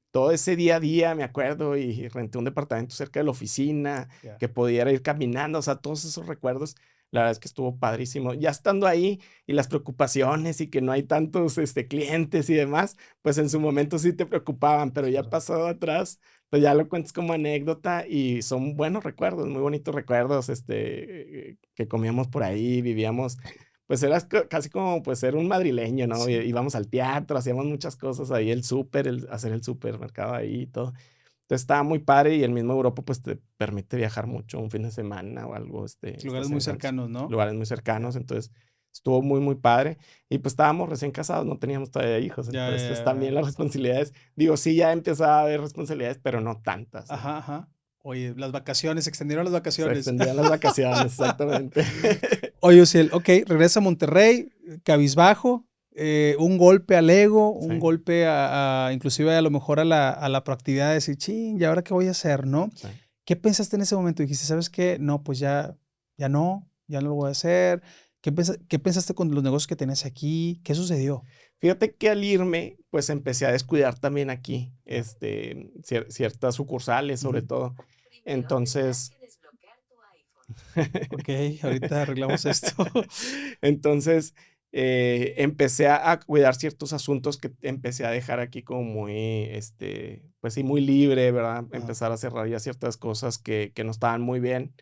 todo ese día a día, me acuerdo, y renté un departamento cerca de la oficina, ya. que podía ir caminando, o sea, todos esos recuerdos, la verdad es que estuvo padrísimo. Ya estando ahí, y las preocupaciones y que no hay tantos clientes y demás, pues en su momento sí te preocupaban, pero ya Claro. pasado atrás, pues ya lo cuentas como anécdota y son buenos recuerdos, muy bonitos recuerdos, que comíamos por ahí, vivíamos, pues era casi como pues ser un madrileño, ¿no? Sí. Íbamos al teatro, hacíamos muchas cosas ahí, el súper, hacer el supermercado ahí y todo. Entonces estaba muy padre y el mismo Europa pues te permite viajar mucho un fin de semana o algo, Lugares estás muy en grandes cercanos, ¿no? lugares muy Ya, cercanos, entonces estuvo muy, muy padre. Y pues estábamos recién casados, no teníamos todavía hijos, ya, entonces pues ya, también ya. las responsabilidades, digo, sí ya empezaba a haber responsabilidades, pero no tantas, ¿no? Ajá, ajá. Oye, las vacaciones, se extendieron las Se vacaciones. extendían las vacaciones, exactamente. Oye, Ociel, ok, regresa a Monterrey, cabizbajo, un golpe al ego, un Sí, golpe inclusive a lo mejor a la proactividad de decir, ching, ¿y ahora qué voy a hacer, no? sí. ¿Qué pensaste en ese momento? Dijiste, ¿sabes qué? No, pues ya no lo voy a hacer. ¿Qué pensaste con los negocios que tenías aquí? ¿Qué sucedió? Fíjate que al irme, pues empecé a descuidar también aquí, Ya. ciertas sucursales, sobre Ujú. todo. Entonces, Ok, ahorita arreglamos esto. entonces, empecé a cuidar ciertos asuntos que empecé a dejar aquí como muy, pues sí, muy libre, ¿verdad? Ajá. Empezar a cerrar ya ciertas cosas que no estaban muy bien.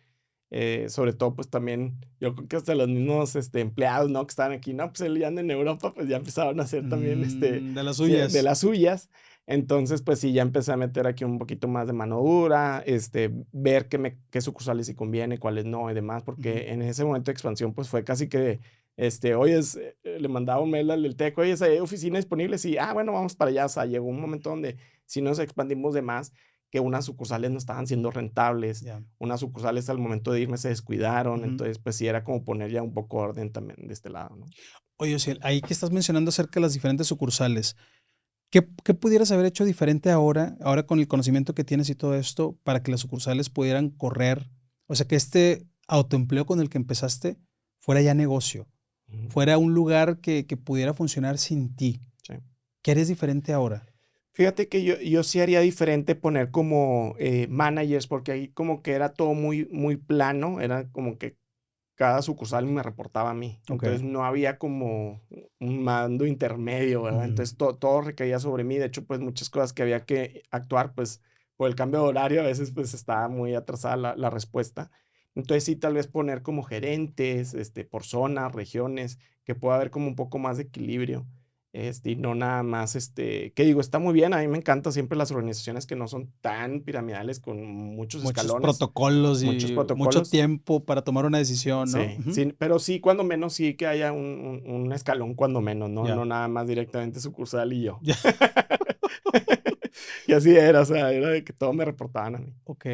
Sobre todo, pues también, yo creo que hasta los mismos empleados, ¿no? Que estaban aquí, no, pues él ya anda en Europa, pues ya empezaron a hacer también De las de suyas. las suyas. Entonces, pues sí, ya empecé a meter aquí un poquito más de mano dura, ver qué sucursales sí conviene, cuáles no y demás, Ujú. porque en ese momento de expansión, pues fue casi que, oye, le mandaba un mail al Tec, oye, ¿hay oficina disponible? Sí, bueno, vamos para allá. O sea, llegó un momento donde si nos expandimos de más, que unas sucursales no estaban siendo rentables, Ya. unas sucursales al momento de irme se descuidaron, Ujú. entonces pues sí era como poner ya un poco orden también de este lado, ¿no? Oye, Ociel, ahí que estás mencionando acerca de las diferentes sucursales, ¿qué pudieras haber hecho diferente ahora con el conocimiento que tienes y todo esto, para que las sucursales pudieran correr? O sea, que este autoempleo con el que empezaste fuera ya negocio, Ujú, fuera un lugar que pudiera funcionar sin ti. sí. ¿Qué harías diferente ahora? Fíjate que yo sí haría diferente poner como managers, porque ahí como que era todo muy, muy plano, era como que cada sucursal me reportaba a mí. Ok. Entonces no había como un mando intermedio, ¿verdad? Ujú. Entonces todo recaía sobre mí. De hecho, pues muchas cosas que había que actuar, pues por el cambio de horario, a veces pues estaba muy atrasada la respuesta. Entonces sí, tal vez poner como gerentes, por zonas, regiones, que pueda haber como un poco más de equilibrio. Y no nada más, que digo, está muy bien, a mí me encantan siempre las organizaciones que no son tan piramidales con muchos Muchos escalones, protocolos muchos y mucho protocolos. tiempo para tomar una decisión, ¿no? Sí, Ujú. sí, pero sí, cuando menos, sí que haya un escalón, cuando menos, ¿no? Ya, No nada más directamente sucursal y yo. ya, Y así era, o sea, era de que todo me reportaban a mí. ok.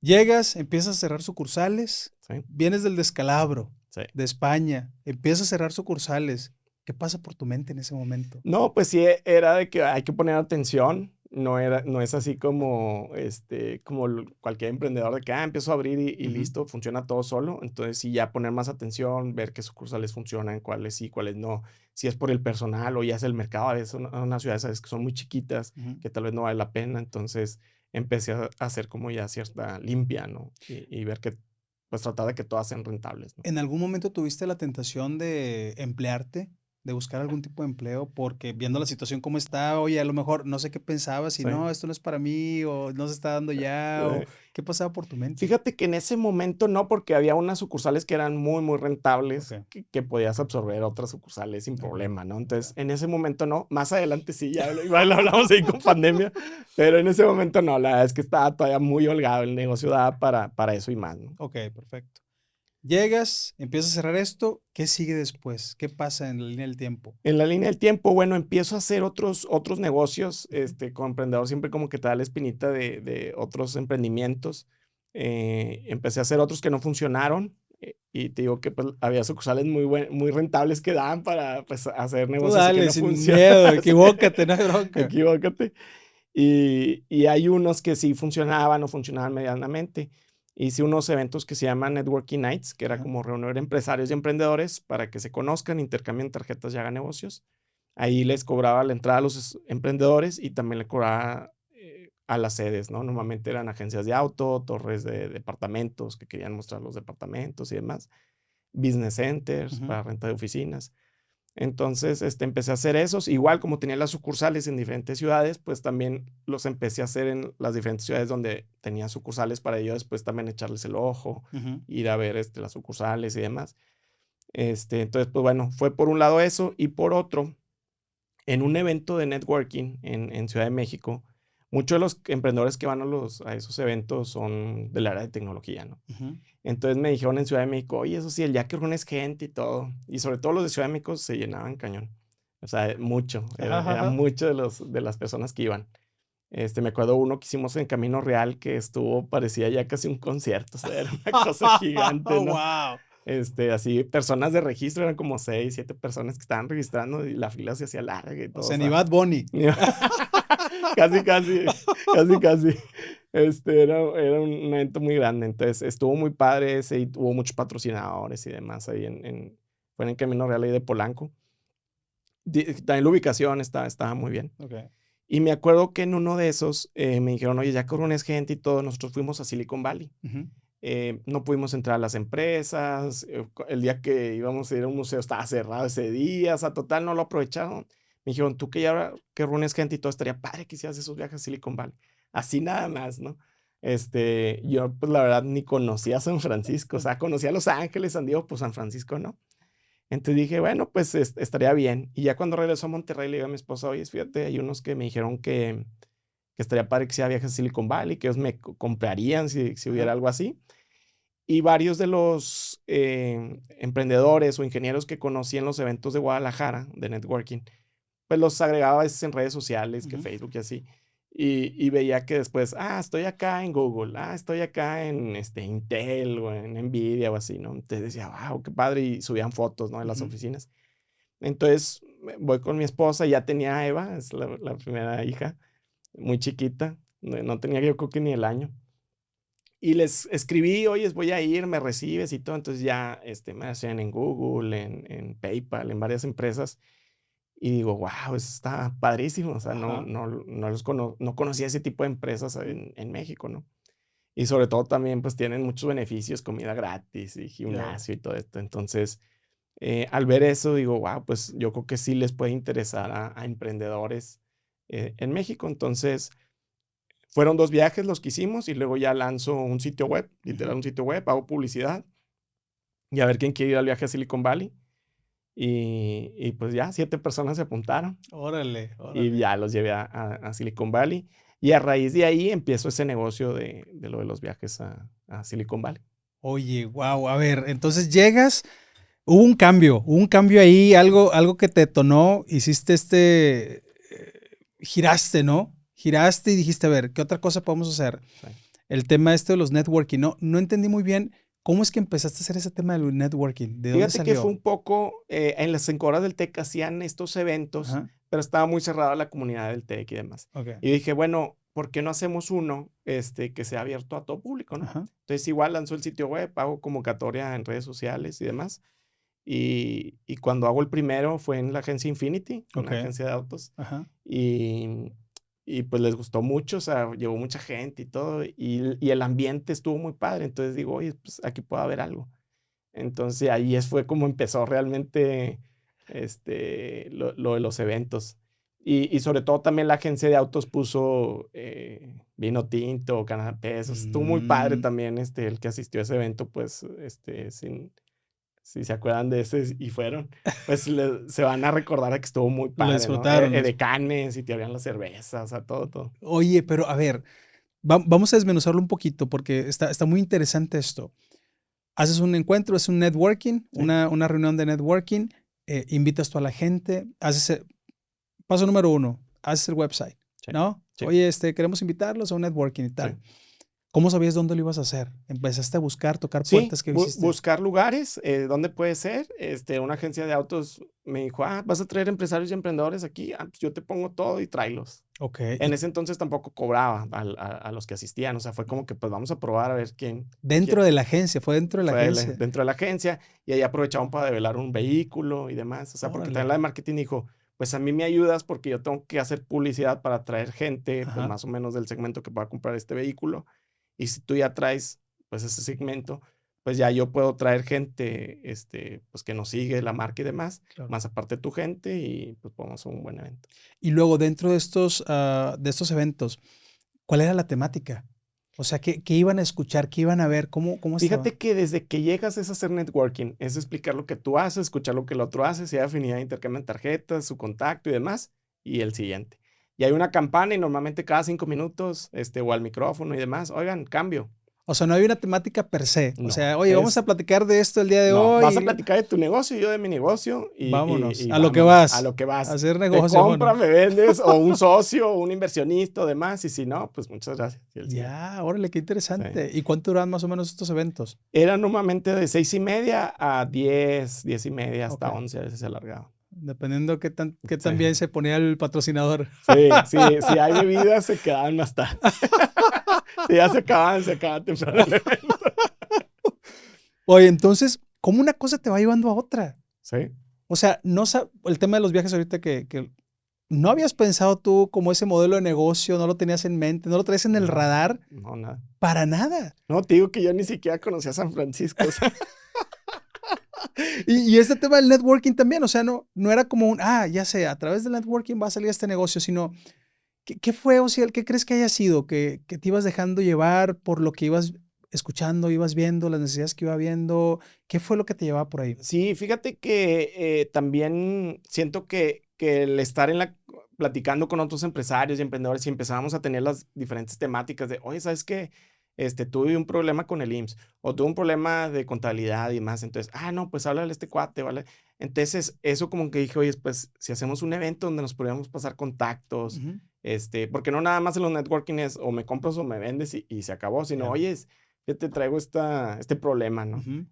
Llegas, empiezas a cerrar sucursales, Sí, vienes del descalabro sí. de España, empiezas a cerrar sucursales. ¿Qué pasa por tu mente en ese momento? No, pues sí, era de que hay que poner atención, no es así como, cualquier emprendedor de que, empiezo a abrir y Ujú. listo, funciona todo solo. Entonces, sí, ya poner más atención, ver qué sucursales funcionan, cuáles sí, cuáles no. Si es por el personal o ya es el mercado, a veces unas ciudades a veces que son muy chiquitas, Ujú. que tal vez no vale la pena. Entonces, empecé a hacer como ya cierta limpia, ¿no? Y ver que, pues, tratar de que todas sean rentables, ¿no? ¿En algún momento tuviste la tentación de emplearte, de buscar algún tipo de empleo? Porque viendo la situación como está, oye, a lo mejor no sé qué pensabas y Sí. no, esto no es para mí, o no se está dando ya, o Eh, ¿qué pasaba por tu mente? Fíjate que en ese momento no, porque había unas sucursales que eran muy, muy rentables, Okey, que podías absorber otras sucursales sin okey, problema, ¿no? okey. Entonces, en ese momento no. Más adelante sí, ya igual lo hablamos ahí con pandemia, pero en ese momento no. La verdad es que estaba todavía muy holgado, el negocio daba para eso y más, ¿no? Okey, perfecto. Llegas, empiezas a cerrar esto, ¿qué sigue después? ¿Qué pasa en la línea del tiempo? En la línea del tiempo, bueno, empiezo a hacer otros negocios, Ujú, como emprendedor siempre como que te da la espinita de otros emprendimientos. Empecé a hacer otros que no funcionaron, y te digo que, pues, había sucursales muy rentables que daban para, pues, hacer tú negocios que dale, no sin funcionan. miedo, Sí, equivócate, no hay bronca. equivócate. Y hay unos que sí funcionaban o funcionaban medianamente. Hice unos eventos que se llaman Networking Nights, que era Ajá, como reunir empresarios y emprendedores para que se conozcan, intercambien tarjetas y hagan negocios. Ahí les cobraba la entrada a los emprendedores y también le cobraba a las sedes, ¿no? Normalmente eran agencias de auto, torres de departamentos que querían mostrar los departamentos y demás, business centers ujú, para renta de oficinas. Entonces, empecé a hacer esos. Igual como tenía las sucursales en diferentes ciudades, pues también los empecé a hacer en las diferentes ciudades donde tenía sucursales para yo después también echarles el ojo, ujú, ir a ver las sucursales y demás. Entonces, pues bueno, fue por un lado eso y por otro, en un evento de networking en Ciudad de México, muchos de los emprendedores que van a esos eventos son del área de tecnología, ¿no? ujú. Entonces me dijeron en Ciudad de México, oye, eso sí, el ya que reúnes gente y todo, y sobre todo los de Ciudad de México se llenaban cañón. O sea, mucho, Ajá, ajá, era ajá. mucho de las personas que iban. Me acuerdo uno que hicimos en Camino Real que estuvo, parecía ya casi un concierto, o sea, era una cosa gigante, ¿no? Guau. Así, personas de registro, eran como 6 7 personas que estaban registrando y la fila se hacía larga y O todo, o sea, ni sea, Bad Bunny. casi, casi, casi, casi. Era un evento muy grande, entonces estuvo muy padre ese y hubo muchos patrocinadores y demás ahí fue en el Camino Real ahí de Polanco. También la ubicación estaba muy bien. Okey. Y me acuerdo que en uno de esos me dijeron, oye, ya que reúnes gente y todo, nosotros fuimos a Silicon Valley. Ujú. No pudimos entrar a las empresas, el día que íbamos a ir a un museo estaba cerrado ese día, o sea, total, no lo aprovecharon. Me dijeron, tú que ya que reúnes gente y todo, estaría padre que hicieras esos viajes a Silicon Valley. Así nada más, ¿no? Yo, pues la verdad, ni conocía San Francisco, o sea, conocía Los Ángeles, San Diego, pues San Francisco, ¿no? Entonces dije, bueno, pues estaría bien. Y ya cuando regresó a Monterrey, le digo a mi esposa, oye, fíjate, hay unos que me dijeron que estaría padre que sea viajes a Silicon Valley, que ellos me comprarían si hubiera Ajá. algo así. Y varios de los emprendedores o ingenieros que conocí en los eventos de Guadalajara, de networking, pues los agregaba a veces en redes sociales, que Ujú. Facebook y así. Y veía que después, estoy acá en Google, estoy acá en Intel o en Nvidia o así, ¿no? Entonces decía, wow, qué padre. Y subían fotos, ¿no? De las Ujú. oficinas. Entonces voy con mi esposa, ya tenía a Eva, es la primera hija, muy chiquita, no tenía yo creo que ni el año. Y les escribí, oye, voy a ir, me recibes y todo. Entonces ya me hacían en Google, en PayPal, en varias empresas. Y digo, wow, eso está padrísimo. O sea, Ajá. no conocía ese tipo de empresas Ujú. en México, ¿no? Y sobre todo también, pues tienen muchos beneficios, comida gratis y Claro. gimnasio y todo esto. Entonces, al ver eso, digo, wow, pues yo creo que sí les puede interesar a emprendedores en México. Entonces, fueron 2 viajes los que hicimos y luego ya lanzo un sitio web, literal Ujú. un sitio web, hago publicidad y a ver quién quiere ir al viaje a Silicon Valley. Y pues ya 7 personas se apuntaron Órale, y órale. ya los llevé a Silicon Valley. Y a raíz de ahí empiezo ese negocio de lo de los viajes a Silicon Valley. Oye, guau, a ver, entonces llegas, hubo un cambio ahí, algo que te detonó, hiciste giraste, ¿no? Giraste y dijiste, a ver, ¿qué otra cosa podemos hacer? Sí. El tema de los networking, no entendí muy bien, ¿cómo es que empezaste a hacer ese tema del networking? ¿De dónde Fíjate que fue salió? un poco, en las encoras del TEC hacían estos eventos Ajá. pero estaba muy cerrado a la comunidad del TEC y demás. Ok. Y dije, bueno, ¿por qué no hacemos uno que sea abierto a todo público, no? Ajá. Entonces igual lanzó el sitio web, hago convocatoria en redes sociales y demás. Y cuando hago el primero fue en la agencia Infinity, Ok. una agencia de autos. Ajá. Y pues les gustó mucho, o sea, llegó mucha gente y todo. Y el ambiente estuvo muy padre. Entonces digo, oye, pues aquí puede haber algo. Entonces ahí fue como empezó realmente lo de los eventos. Y sobre todo también la agencia de autos puso vino tinto, canapés. Estuvo muy padre Mm, también el que asistió a ese evento, pues, si se acuerdan de ese y fueron, pues se van a recordar a que estuvo muy lo padre, ¿no? disfrutaron. Edecanes y te abrían las cervezas, o sea, todo, todo. Oye, pero a ver, vamos a desmenuzarlo un poquito porque está muy interesante esto. Haces un encuentro, es un networking, Sí. una reunión de networking, invitas tú a la gente, paso número 1, haces el website, Sí, ¿no? sí. Oye, queremos invitarlos a un networking y tal. Sí. ¿Cómo sabías dónde lo ibas a hacer? ¿Empezaste a buscar, tocar Sí, puertas? ¿Qué hiciste? buscar lugares, ¿dónde puede ser? Una agencia de autos me dijo, ¿vas a traer empresarios y emprendedores aquí? Pues yo te pongo todo y tráelos. Ok. En ese entonces tampoco cobraba a los que asistían, o sea, fue como que pues vamos a probar a ver quién Dentro de la agencia, fue dentro de la agencia. dentro de la agencia, y ahí aprovechaban para develar un vehículo y demás, o sea, porque Órale. también la de marketing dijo, pues a mí me ayudas porque yo tengo que hacer publicidad para atraer gente, pues Ajá. más o menos del segmento que pueda comprar este vehículo, y si tú ya traes, pues ese segmento, pues ya yo puedo traer gente, pues que nos sigue la marca y demás, Claro. más aparte tu gente, y pues podemos hacer un buen evento. Y luego, dentro de estos eventos, ¿cuál era la temática? O sea, ¿qué iban a escuchar? ¿Qué iban a ver? ¿Cómo estaba? Fíjate que desde que llegas es hacer networking, es explicar lo que tú haces, escuchar lo que el otro hace, si hay afinidad, intercambian tarjetas, su contacto y demás, y el siguiente. Y hay una campana y normalmente cada 5 minutos, o al micrófono y demás, oigan, cambio. O sea, no había una temática per se. O No, sea, oye, vamos a platicar de esto el día de no, hoy. vas a platicar de tu negocio y yo de mi negocio Vámonos, y a lo que vámonos, vas. a lo que vas. A hacer Te negocio, compra, vámonos. me vendes, o un socio, o un inversionista o demás, y si no, pues muchas gracias. Y el siguiente. Ya, órale, qué Sí. interesante. ¿Y cuánto duran más o menos estos eventos? Era normalmente de 6:30 a 10:30, hasta Ok. 11 a veces se alargaba. Dependiendo qué tan Sí. bien se ponía el patrocinador. Sí, si hay bebidas, se quedaban más tarde. Si ya se acaba temprano el evento. Oye, entonces, ¿cómo una cosa te va llevando a otra? Sí. O sea, el tema de los viajes ahorita que no habías pensado tú como ese modelo de negocio, no lo tenías en mente, no lo traes en el No, radar no, nada. para nada. No, te digo que yo ni siquiera conocía San Francisco. O sea, Y este tema del networking también, o sea, no era como ya sé, a través del networking va a salir este negocio, sino, ¿qué fue, o sea, qué crees que haya sido? ¿Que te ibas dejando llevar por lo que ibas escuchando, ibas viendo, las necesidades que iba viendo? ¿Qué fue lo que te llevaba por ahí? sí, fíjate que también siento que el estar platicando con otros empresarios y emprendedores y empezábamos a tener las diferentes temáticas de, oye, ¿sabes qué? Tuve un problema con el IMSS o tuve un problema de contabilidad y más. Entonces, no, pues háblale a este cuate, ¿vale? Entonces, eso como que dije, oye, pues si hacemos un evento donde nos podríamos pasar contactos, Ujú. porque no nada más en los networking es o me compras o me vendes y se acabó, sino, Ya. oye, yo te traigo este problema, ¿no? Ujú.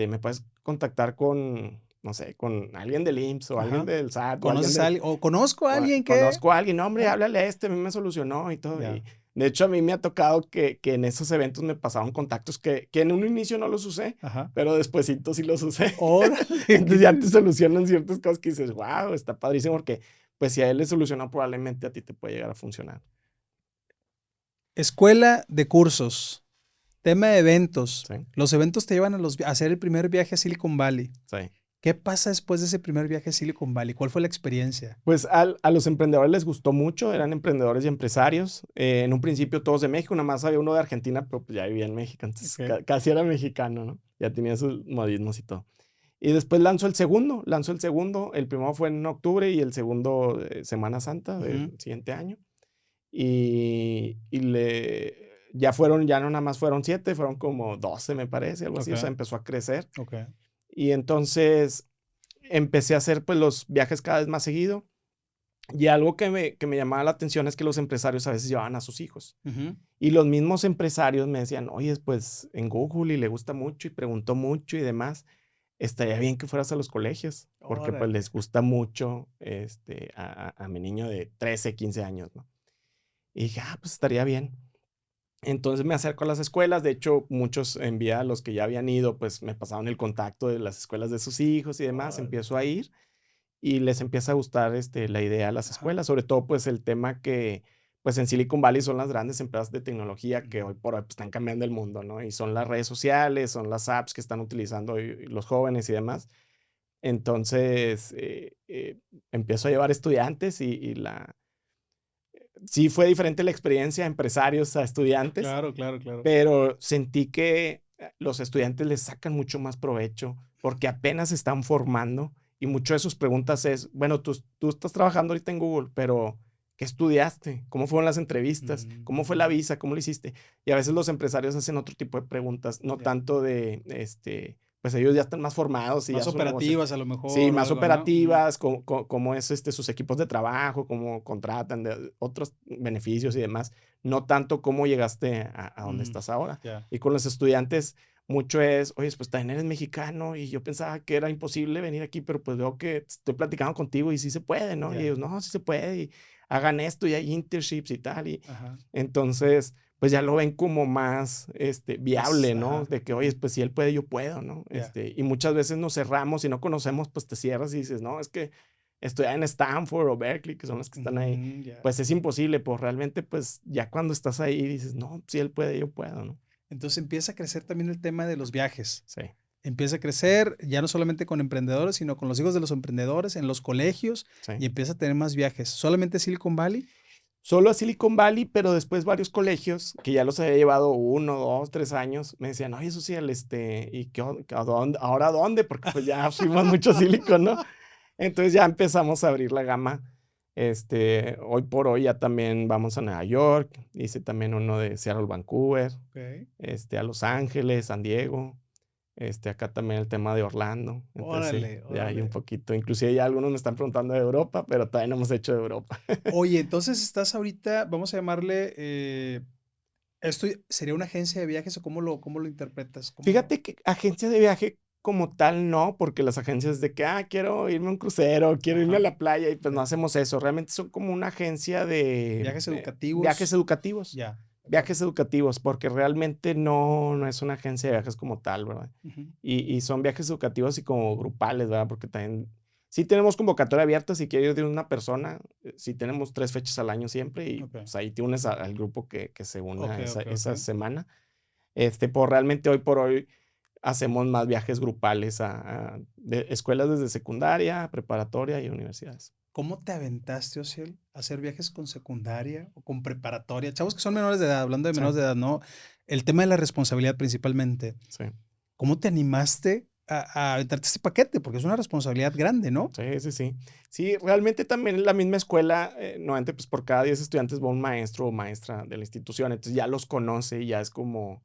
Me puedes contactar con, no sé, con alguien del IMSS o alguien Ajá. del SAT o alguien ¿Conoces a alguien? O conozco a alguien que. conozco a alguien, no, hombre, Ah, háblale a a mí me solucionó y todo. ya. Y de hecho, a mí me ha tocado que en esos eventos me pasaban contactos que en un inicio no los usé, Ajá. pero despuesito sí los usé. Órale. Entonces ya te solucionan ciertas cosas que dices, wow, está padrísimo, porque pues si a él le solucionó, probablemente a ti te puede llegar a funcionar. Escuela de cursos. Tema de eventos. Sí, Los eventos te llevan a hacer el primer viaje a Silicon Valley. sí. ¿Qué pasa después de ese primer viaje a Silicon Valley? ¿Cuál fue la experiencia? Pues a los emprendedores les gustó mucho, eran emprendedores y empresarios. En un principio todos de México, nada más había uno de Argentina, pero pues ya vivía en México, entonces Ok. casi era mexicano, ¿no? Ya tenía sus modismos y todo. Y después lanzó el segundo, el primero fue en octubre y el segundo Semana Santa del siguiente año. Y ya no nada más fueron 7, fueron como 12 me parece, algo así, o Ok. sea, empezó a crecer. Ok. Y entonces empecé a hacer pues los viajes cada vez más seguido. Y algo que me llamaba la atención es que los empresarios a veces llevaban a sus hijos. Ujú. Y los mismos empresarios me decían, oye, pues en Google y le gusta mucho y preguntó mucho y demás. estaría bien que fueras a los colegios, porque pues Órale. les gusta mucho a mi niño de 13, 15 años, ¿no? Y dije, pues estaría bien. Entonces me acerco a las escuelas, de hecho muchos envía a los que ya habían ido, pues me pasaron el contacto de las escuelas de sus hijos y demás, Órale. empiezo a ir y les empieza a gustar la idea a las Ajá. escuelas, sobre todo pues el tema que pues en Silicon Valley son las grandes empresas de tecnología que Ujú. hoy por hoy pues, están cambiando el mundo, ¿no? Y son las redes sociales, son las apps que están utilizando hoy los jóvenes y demás. Entonces, empiezo a llevar estudiantes sí fue diferente la experiencia, empresarios a estudiantes, Claro, claro, claro. pero sentí que los estudiantes les sacan mucho más provecho porque apenas se están formando y mucho de sus preguntas es, bueno, tú estás trabajando ahorita en Google, pero ¿qué estudiaste? ¿Cómo fueron las entrevistas? ¿Cómo fue la Mm, visa? ¿Cómo lo hiciste? Y a veces los empresarios hacen otro tipo de preguntas, no ya. tanto pues ellos ya están más formados y ya Más su negocio. operativas a lo Sí, mejor o más algo, ¿no? Ujú. operativas, cómo es sus equipos de trabajo, cómo contratan, otros beneficios y demás, no tanto cómo llegaste a donde Mm, estás ahora. ya. Y con los estudiantes, mucho es, oye, pues también eres mexicano y yo pensaba que era imposible venir aquí, pero pues veo que estoy platicando contigo y sí se puede, ¿no? Y Ya. ellos, no, sí se puede, y hagan esto y hay internships y tal. Y Ajá. entonces, pues ya lo ven como más Más, viable, ¿no? ajá. De que, oye, Ujú. pues si él puede, yo puedo, ¿no? Ya. Y muchas veces nos cerramos y no conocemos, pues te cierras y dices, no, es que estudiar en Stanford o Berkeley, que son los que están ahí, Ujú, ya. pues es imposible, pues realmente, pues ya cuando estás ahí dices, no, si él puede, yo puedo, ¿no? Entonces empieza a crecer también el tema de los viajes. Sí, Empieza a crecer ya no solamente con emprendedores, sino con los hijos de los emprendedores en los colegios sí. y empieza a tener más viajes. ¿Solamente Silicon Valley? Solo a Silicon Valley, pero después varios colegios que ya los había llevado 1, 2, 3 años, me decían, oye, Social, ¿y a dónde, ahora dónde? Porque pues ya fuimos mucho a Silicon, ¿no? Entonces ya empezamos a abrir la gama. Hoy por hoy ya también vamos a Nueva York, hice también uno de Seattle, Vancouver, Ok. a Los Ángeles, San Diego, acá también el tema de Orlando. Entonces sí, Órale, ya hay un órale. poquito. Inclusive ya algunos me están preguntando de Europa, pero todavía no hemos hecho de Europa. Oye, entonces estás ahorita, vamos a llamarle, ¿esto sería una agencia de viajes o cómo lo interpretas? ¿Cómo? Fíjate que agencia de viaje como tal no, porque las agencias de que, quiero irme a un crucero, quiero irme a Ajá, la playa y pues no ya. hacemos eso. Realmente son como una agencia de Viajes viajes educativos, educativos. ya, de acuerdo. Viajes educativos, porque realmente no es una agencia de viajes como tal, ¿verdad? Ujú, Y son viajes educativos y como grupales, ¿verdad? Porque también, sí tenemos convocatoria abierta si quiere ir de una persona, sí tenemos 3 fechas al año siempre y ok, pues ahí te unes al grupo que se ok, una ok, ok. esa semana. Pues realmente hoy por hoy hacemos más viajes grupales de escuelas desde secundaria, preparatoria y universidades. ¿Cómo te aventaste, Ociel, a hacer viajes con secundaria o con preparatoria? Chavos que son menores de edad, hablando de Sí, menores de edad, ¿no? El tema de la responsabilidad principalmente. sí, ¿Cómo te animaste a aventarte ese paquete? Porque es una responsabilidad grande, ¿no? sí, sí, sí. Sí, realmente también en la misma escuela, normalmente pues por cada 10 estudiantes va un maestro o maestra de la institución, entonces ya los conoce y ya es como,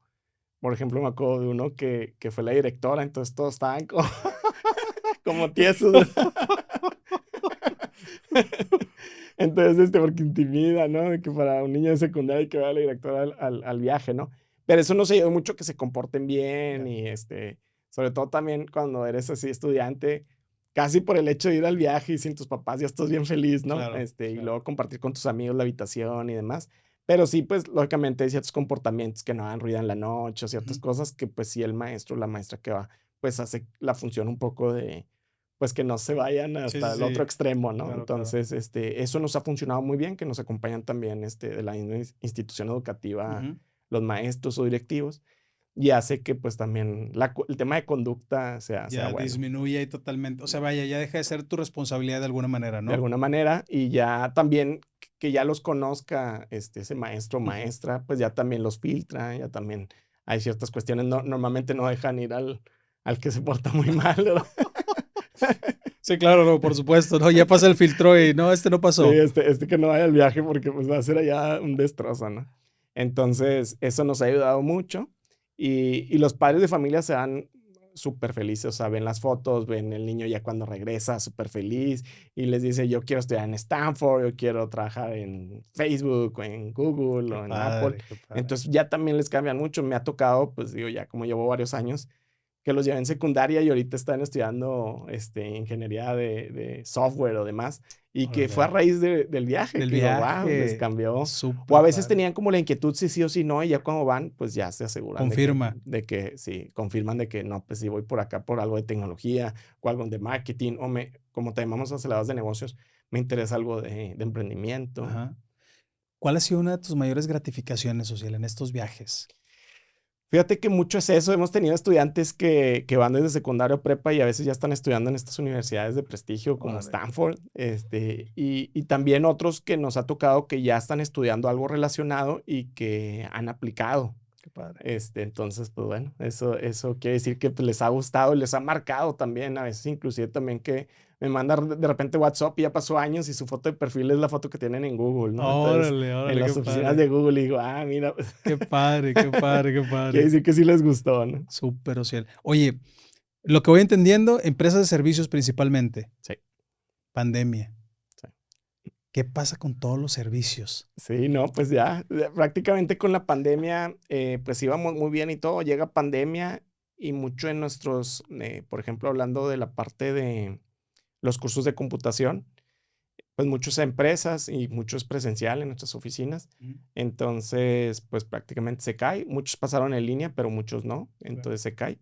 por ejemplo, me acuerdo de uno que fue la directora, entonces todos estaban como, como tiesos. Entonces, porque intimida, ¿no? De que para un niño de secundaria que vaya la directora al viaje, ¿no? Pero eso nos ayudó mucho que se comporten bien Ya, y sobre todo también cuando eres así estudiante, casi por el hecho de ir al viaje y sin tus papás ya estás bien feliz, ¿no? claro, Y claro. luego compartir con tus amigos la habitación y demás. Pero sí, pues lógicamente hay ciertos comportamientos que no hagan ruido en la noche o ciertas Ujú. cosas que pues sí el maestro o la maestra que va, pues hace la función un poco de pues que no se vayan Sí, hasta sí, el otro sí. extremo, ¿no? Claro, claro. Entonces, eso nos ha funcionado muy bien, que nos acompañan también, de la institución educativa, Ujú. los maestros o directivos, y hace que, pues, también el tema de conducta sea Ya bueno, disminuye ahí totalmente. O sea, vaya, ya deja de ser tu responsabilidad de alguna manera, de ¿no? alguna manera, y ya también que ya los conozca, ese maestro o Ujú. maestra, pues, ya también los filtra, ya también hay ciertas cuestiones, normalmente no dejan ir al que se porta muy mal, ¿verdad? Sí, claro, no, por supuesto, ¿no? Ya pasa el filtro y no, este no Sí, pasó. que no vaya al viaje porque pues va a ser allá un destrozo, ¿no? Entonces, eso nos ha ayudado mucho y los padres de familia se van súper felices, o sea, ven las fotos, ven el niño ya cuando regresa súper feliz y les dice, yo quiero estudiar en Stanford, yo quiero trabajar en Facebook o en Google Qué o en Apple. padre, qué padre. Entonces, ya también les cambian mucho. Me ha tocado, pues digo, ya como llevo varios años, que los llevé en secundaria y ahorita están estudiando ingeniería de software o demás. Y que fue a Órale. raíz del viaje, Del que digo, wow, les viaje. cambió. O a Súper veces padre. tenían como la inquietud si sí o si no, y ya cuando van, pues ya se aseguran Confirma. de que sí, confirman de que no, pues sí voy por acá por algo de tecnología o algo de marketing, o como te llamamos acelerados de negocios, me interesa algo de emprendimiento. Ajá. ¿Cuál ha sido una de tus mayores gratificaciones, Ociel, en estos viajes? Fíjate que mucho es eso. Hemos tenido estudiantes que van desde secundaria o prepa y a veces ya están estudiando en estas universidades de prestigio como Órale. Stanford. Y también otros que nos ha tocado que ya están estudiando algo relacionado y que han aplicado. Qué padre. Entonces, pues bueno, eso quiere decir que pues, les ha gustado, les ha marcado también. A veces inclusive también que me manda de repente WhatsApp y ya pasó años y su foto de perfil es la foto que tienen en Google, ¿no? Entonces, Órale, en órale, qué las oficinas padre. de Google digo, mira, Qué padre, qué padre, qué quiere padre. decir que sí les gustó, ¿no? Súper, Ociel. Oye, lo que voy entendiendo, empresas de servicios principalmente. Sí. Pandemia. Sí. ¿Qué pasa con todos los servicios? Sí, no, pues ya prácticamente con la pandemia, pues íbamos muy bien y todo, llega pandemia y mucho en nuestros, por ejemplo, hablando de la parte de los cursos de computación, pues muchas empresas y muchos presencial en nuestras oficinas, Ujú. entonces pues prácticamente se cae, muchos pasaron en línea, pero muchos no, Claro. entonces se cae.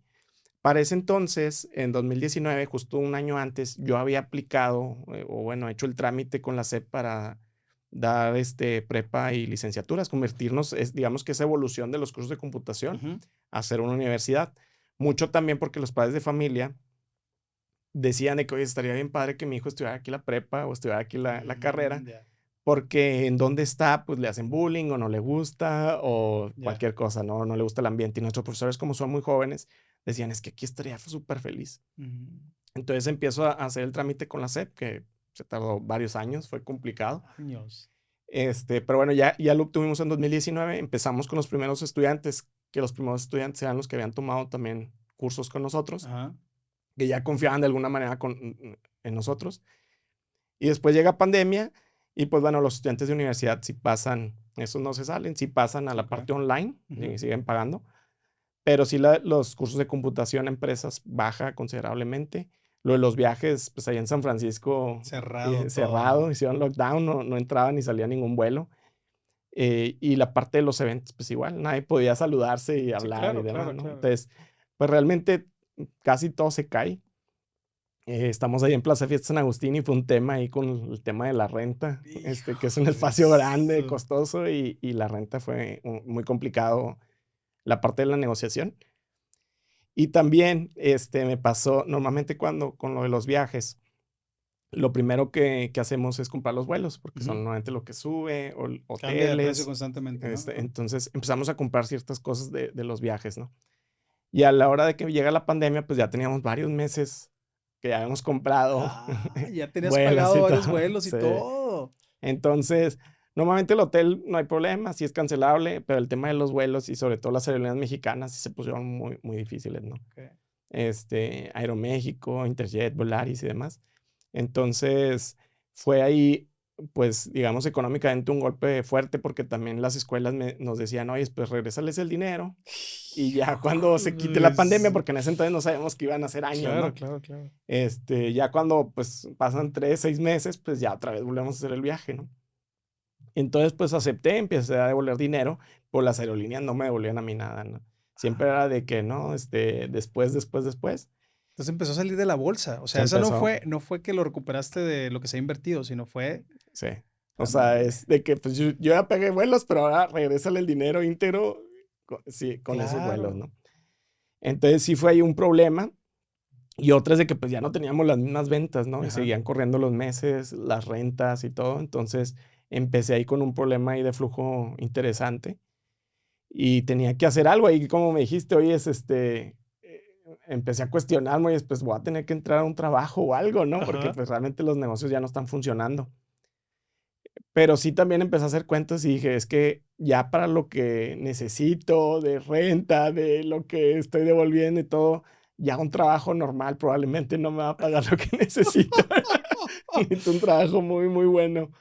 Para ese entonces, en 2019, justo un año antes, yo había aplicado, o bueno, hecho el trámite con la SEP para dar prepa y licenciaturas, convertirnos, digamos que esa evolución de los cursos de computación Ujú. a ser una universidad. Mucho también porque los padres de familia decían de que, oye, estaría bien padre que mi hijo estudiara aquí la prepa o estudiara aquí la carrera, Ya, porque en donde está, pues le hacen bullying o no le gusta o ya. cualquier cosa, no le gusta el ambiente. Y nuestros profesores, como son muy jóvenes, decían, es que aquí estaría súper feliz. Ujú. Entonces empiezo a hacer el trámite con la SEP, que se tardó varios años, fue complicado. Años. Pero bueno, ya lo obtuvimos en 2019, empezamos con los primeros estudiantes, que los primeros estudiantes eran los que habían tomado también cursos con nosotros, Ajá. que ya confiaban de alguna manera en nosotros. Y después llega pandemia y pues bueno, los estudiantes de universidad sí pasan, esos no se salen, sí pasan a la Ok. parte online Ujú. y siguen pagando, pero sí los cursos de computación a empresas baja considerablemente. Lo de los viajes, pues allá en San Francisco, Cerrado cerrado, todo. hicieron lockdown, no entraba ni salía ningún vuelo. Y la parte de los eventos, pues igual, nadie podía saludarse y Sí, hablar y claro, demás, claro, ¿no? claro. Entonces, pues realmente casi todo se cae. Estamos ahí en Plaza Fiesta San Agustín y fue un tema ahí con el tema de la renta, que es un espacio grande, Híjoles. costoso y la renta fue muy complicado la parte de la negociación. Y también me pasó, normalmente cuando con lo de los viajes, lo primero que hacemos es comprar los vuelos, porque son Ujú. normalmente lo que sube, o Cambia de precio hoteles. constantemente, ¿no? Ajá. Entonces empezamos a comprar ciertas cosas de los viajes, ¿no? Y a la hora de que llega la pandemia, pues ya teníamos varios meses que ya habíamos comprado Ah, ya tenías vuelos pagado y varios todo. vuelos y Sí. todo. Entonces, normalmente el hotel no hay problema, sí es cancelable, pero el tema de los vuelos y sobre todo las aerolíneas mexicanas sí se pusieron muy, muy difíciles, ¿no? Okay. Aeroméxico, Interjet, Volaris y demás. Entonces, fue ahí, pues, digamos, económicamente un golpe fuerte porque también las escuelas nos decían, oye, pues regrésales el dinero y ya cuando se quite la pandemia, Híjoles. porque en ese entonces no sabíamos que iban a ser años, Claro, ¿no? claro, claro. Ya cuando pues pasan 3, 6 meses, pues ya otra vez volvemos a hacer el viaje, ¿no? Entonces, pues acepté, empecé a devolver dinero, por las aerolíneas no me devolvían a mí nada, ¿no? Siempre era de que no, después. Entonces empezó a salir de la bolsa. O Se sea, esa empezó, no fue que lo recuperaste de lo que se ha invertido, sino fue, sí. O sea, ándale. es de que pues yo ya pagué vuelos, pero ahora regrésale el dinero íntegro, sí, con esos vuelos, Claro. ¿no? Entonces sí fue ahí un problema. Y otra es de que pues ya no teníamos las mismas ventas, ¿no? Y Ajá. seguían corriendo los meses, las rentas y todo. Entonces empecé ahí con un problema ahí de flujo interesante y tenía que hacer algo. Ahí como me dijiste, oye, empecé a cuestionarme, oye, pues voy a tener que entrar a un trabajo o algo, ¿no? Porque Ajá. pues realmente los negocios ya no están funcionando. Pero sí también empecé a hacer cuentas y dije, es que ya para lo que necesito de renta, de lo que estoy devolviendo y todo, ya un trabajo normal probablemente no me va a pagar lo que necesito. Necesito un trabajo muy, muy bueno.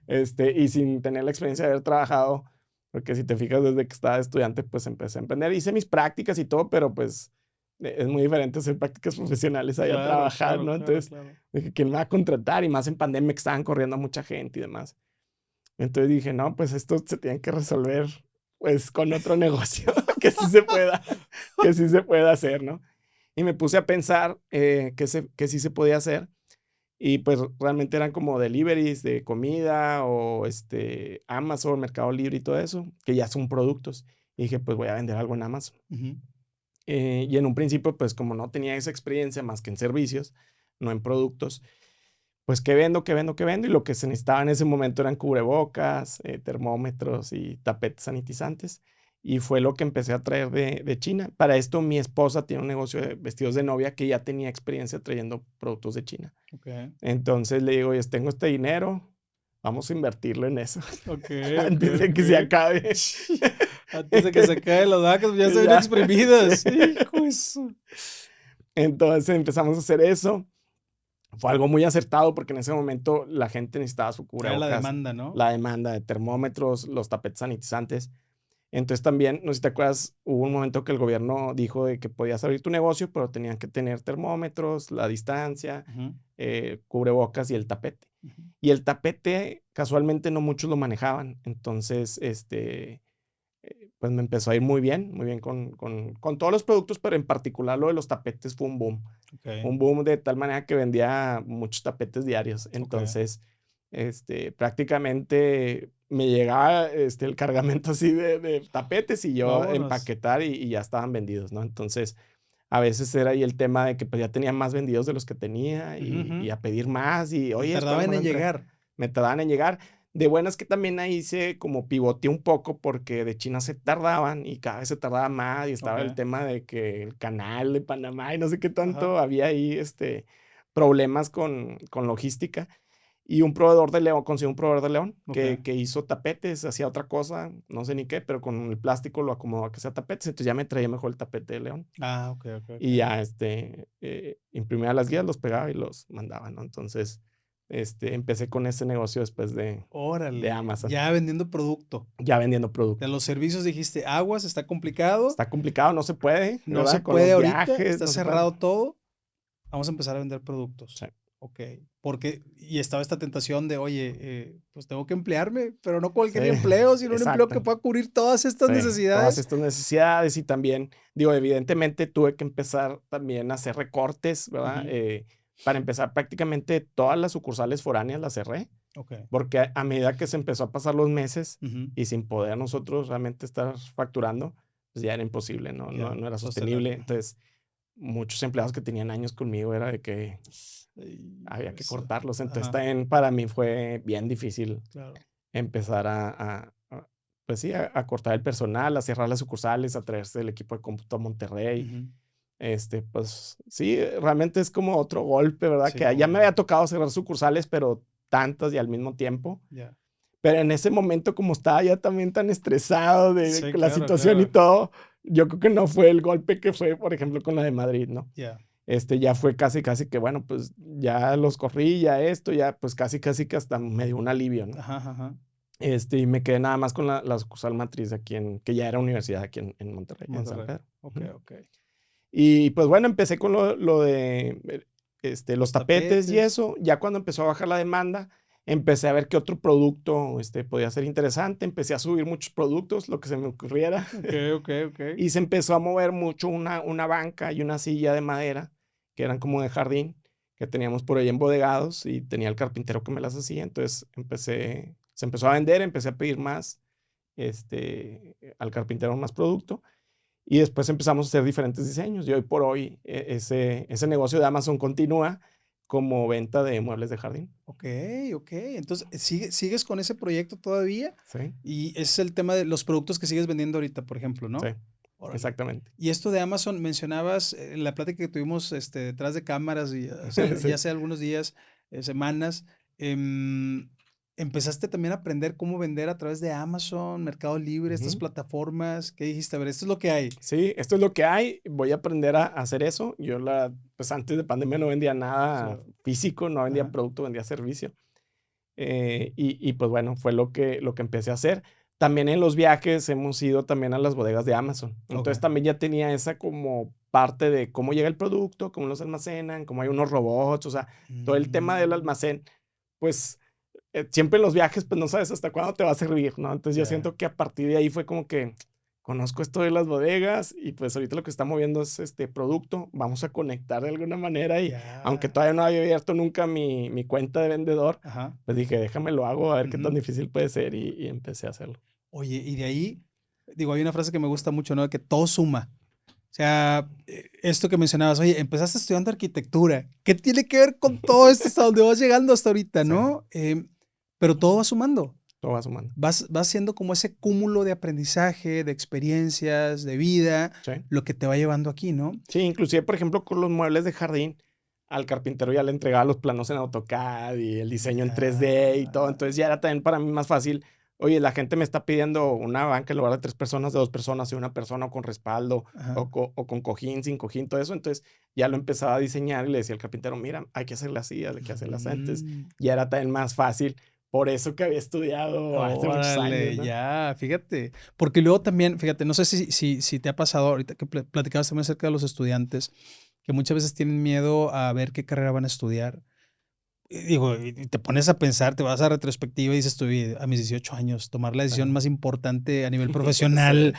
Y sin tener la experiencia de haber trabajado, porque si te fijas desde que estaba estudiante, pues empecé a emprender. Hice mis prácticas y todo, pero pues es muy diferente hacer prácticas profesionales allá a Claro, trabajar, claro, ¿no? claro, Entonces, claro. dije, ¿quién me va a contratar? Y más en pandemia que estaban corriendo a mucha gente y demás. Entonces dije, no, pues esto se tiene que resolver, pues, con otro negocio que sí se pueda hacer, ¿no? Y me puse a pensar que sí se podía hacer. Y pues realmente eran como deliveries de comida o Amazon, Mercado Libre y todo eso, que ya son productos. Y dije, pues voy a vender algo en Amazon. Ujú. Y en un principio, pues como no tenía esa experiencia más que en servicios, no en productos, pues ¿qué vendo, qué vendo, qué vendo? Y lo que se necesitaba en ese momento eran cubrebocas, termómetros y tapetes sanitizantes. Y fue lo que empecé a traer de China. Para esto mi esposa tiene un negocio de vestidos de novia que ya tenía experiencia trayendo productos de China. Okey, Entonces le digo, oye, tengo este dinero, vamos a invertirlo en eso okey, antes okey, de que se okey. acabe. Antes de que se acaben las vacas, ya se ven Ya. exprimidas. Hijo de su Entonces empezamos a hacer eso. Fue algo muy acertado porque en ese momento la gente necesitaba su era la cubrebocas, demanda, ¿no? la demanda de termómetros, los tapetes sanitizantes. Entonces también, no sé si te acuerdas, hubo un momento que el gobierno dijo de que podías abrir tu negocio, pero tenían que tener termómetros, la distancia, Ujú, cubrebocas y el tapete. ujú. Y el tapete, casualmente, no muchos lo manejaban. Entonces, pues me empezó a ir muy bien con todos los productos, pero en particular lo de los tapetes fue un boom. Okey, Un boom de tal manera que vendía muchos tapetes diarios. okey. Entonces, prácticamente me llegaba el cargamento así de tapetes y yo Vámonos. empaquetar y ya estaban vendidos, ¿no? Entonces, a veces era ahí el tema de que pues ya tenía más vendidos de los que tenía Ujú, y ujú. a pedir más y, Y oye, ¿cuándo tardaban me lo en entregas? llegar. Me tardaban en llegar. De buenas que también ahí se como pivoteé un poco porque de China se tardaban y cada vez se tardaba más y estaba el Okey. tema de que el canal de Panamá y no sé qué Ajá. tanto había ahí problemas con logística. Y un proveedor de León, conseguí un proveedor de León Okey. que hizo tapetes, hacía otra cosa, no sé ni qué, pero con el plástico lo acomodó a que sea tapetes, entonces ya me traía mejor el tapete de León. Ah, okey, okey, Y okey. ya, imprimía las guías, los pegaba y los mandaba, ¿no? Entonces, empecé con ese negocio después de Órale, Amazon, ya vendiendo producto. ya vendiendo De producto. los servicios dijiste: "Aguas, está complicado, Está complicado, no se puede, no se ¿verdad? Con puede los ahorita, viajes, está no se puede. cerrado todo, vamos a empezar a vender productos". Sí, Okey, porque y estaba esta tentación de: "Oye, pues tengo que emplearme, pero no sí, cualquier empleo, sino un empleo que exacto. pueda cubrir todas estas Sí, todas necesidades". estas necesidades y también, digo, evidentemente tuve que empezar también a hacer recortes, ¿verdad? Ujú, Para empezar, prácticamente todas las sucursales foráneas las cerré, okey. porque a medida que se empezó a pasar los meses Ujú, y sin poder nosotros realmente estar facturando, pues ya era imposible, ¿no? ya, No era sostener, sostenible. ujú. Entonces, muchos empleados que tenían años conmigo era de que Hijo había de que su cortarlos. Entonces, ajá, también para mí fue bien difícil claro. empezar pues sí, a cortar el personal, a cerrar las sucursales, a traerse el equipo de cómputo a Monterrey. Ujú. Pues sí, realmente es como otro golpe, ¿verdad? Sí, Que cómo ya me no. había tocado cerrar sucursales, pero tantas y al mismo tiempo. Ya. Pero en ese momento, como estaba ya también tan estresado de Sí, la claro, situación y claro. todo, yo creo que no fue el golpe que fue, por ejemplo, con la de Madrid, ¿no? Ya. Ya fue casi, casi que, bueno, pues ya los corrí, ya esto, ya pues casi, casi que hasta me dio un alivio, ¿no? Ajá, ajá. Y me quedé nada más con la sucursal matriz aquí que ya era universidad aquí en Monterrey, en San Monterrey. Pedro. Okey, Ujú. okey. Y pues bueno, empecé con lo de los Los tapetes y tapetes. eso. Ya cuando empezó a bajar la demanda, empecé a ver qué otro producto podía ser interesante. Empecé a subir muchos productos, lo que se me ocurriera. Okey, okey, okey. Y se empezó a mover mucho una banca y una silla de madera, que eran como de jardín, que teníamos por ahí embodegados y tenía el carpintero que me las hacía. Entonces se empezó a vender, empecé a pedir más al carpintero más producto y después empezamos a hacer diferentes diseños y hoy por hoy ese negocio de Amazon continúa como venta de muebles de jardín. Okey, okey. Entonces, sigues con ese proyecto todavía? Sí, Y ese es el tema de los productos que sigues vendiendo ahorita, por ejemplo, sí, ¿no? Órale. exactamente. Y esto de Amazon, mencionabas, en la plática que tuvimos, detrás de cámaras y hace ya Sí. hace algunos días, semanas, em, empezaste también a aprender cómo vender a través de Amazon, Mercado Libre, estas Ujú. plataformas. ¿Qué dijiste? A ver, esto es lo que hay. Sí, esto es lo que hay, voy a aprender a hacer eso. Pues antes de pandemia no vendía nada Claro. físico, no vendía Ajá. producto, vendía servicio. Pues bueno, fue lo que empecé a hacer. También en los viajes hemos ido también a las bodegas de Amazon. Entonces Okey. también ya tenía esa como parte de cómo llega el producto, cómo los almacenan, cómo hay unos robots, o sea, todo el tema del almacén, pues siempre en los viajes, pues no sabes hasta cuándo te va a servir, ¿no? Entonces yo siento que a partir de ahí fue como que conozco esto de las bodegas y pues ahorita lo que está moviendo es este producto, vamos a conectar de alguna manera y aunque todavía no había abierto nunca mi cuenta de vendedor, Ajá. pues dije, déjame lo hago, a ver qué tan Ujú. difícil puede ser y empecé a hacerlo. Oye, y de ahí, digo, hay una frase que me gusta mucho, ¿no? Que todo suma. O sea, esto que mencionabas, oye, empezaste estudiando arquitectura. ¿Qué tiene que ver con todo esto hasta donde vas llegando hasta ahorita, Sí, no? Pero todo va sumando. todo va sumando. Vas siendo como ese cúmulo de aprendizaje, de experiencias, de vida, Sí. lo que te va llevando aquí, ¿no? Sí, inclusive, por ejemplo, con los muebles de jardín, al carpintero ya le entregaba los planos en AutoCAD y el diseño en 3D y todo. Entonces ya era también para mí más fácil. Oye, la gente me está pidiendo una banca en lugar de 3 personas, de 2 personas y una persona o con respaldo Ajá. o con cojín, sin cojín, todo eso. Entonces ya lo empezaba a diseñar y le decía al carpintero, mira, hay que hacerla así, hay que hacerla así. Entonces Mm. ya era también más fácil. Por eso que había estudiado hace muchos años, Órale, ¿no? ya, fíjate. Porque luego también, fíjate, no sé si te ha pasado ahorita que platicabas también acerca de los estudiantes, que muchas veces tienen miedo a ver qué carrera van a estudiar. Y digo, y te pones a pensar, te vas a retrospectiva y dices tú: "Oye, a mis 18 años, tomar la decisión Ajá. más importante a nivel Sí, profesional,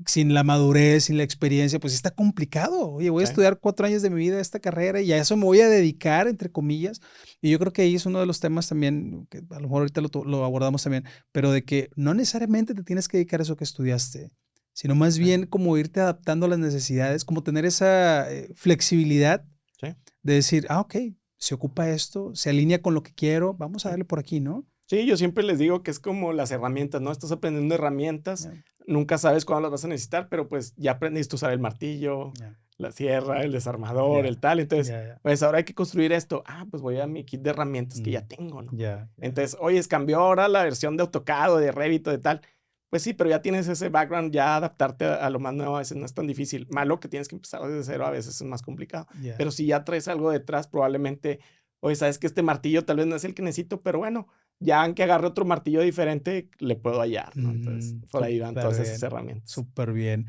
sin la madurez, sin la experiencia, pues sí está complicado. Oye, voy a sí, estudiar 4 años de mi vida esta carrera y a eso me voy a dedicar, entre comillas". Y yo creo que ahí es uno de los temas también, que a lo mejor ahorita lo abordamos también, pero de que no necesariamente te tienes que dedicar a eso que estudiaste, sino más sí, bien como irte adaptando a las necesidades, como tener esa, flexibilidad sí. de decir: "Ah, okey, se ocupa esto, se alinea con lo que quiero, vamos a darle por aquí", ¿no? Sí, yo siempre les digo que es como las herramientas, ¿no? Estás aprendiendo herramientas, Ya, nunca sabes cuándo las vas a necesitar, pero pues ya aprendiste a usar el martillo, ya, la sierra, el desarmador, el ya, tal. Entonces, ya, pues ahora hay que construir esto. Ah, pues voy a mi kit de herramientas que ya mm, tengo, ¿no? ya, ya, Entonces, oye, cambió ahora la versión de AutoCAD o de Revit o de tal. Pues sí, pero ya tienes ese background, ya adaptarte a lo más nuevo a veces no es tan difícil. Malo que tienes que empezar desde cero, a veces es más complicado. ya, Pero si ya traes algo detrás, probablemente, oye, sabes que este martillo tal vez no es el que necesito, pero bueno, ya aunque agarre otro martillo diferente, le puedo hallar, ¿no? Entonces, por ahí van todas esas superbién, herramientas. superbién.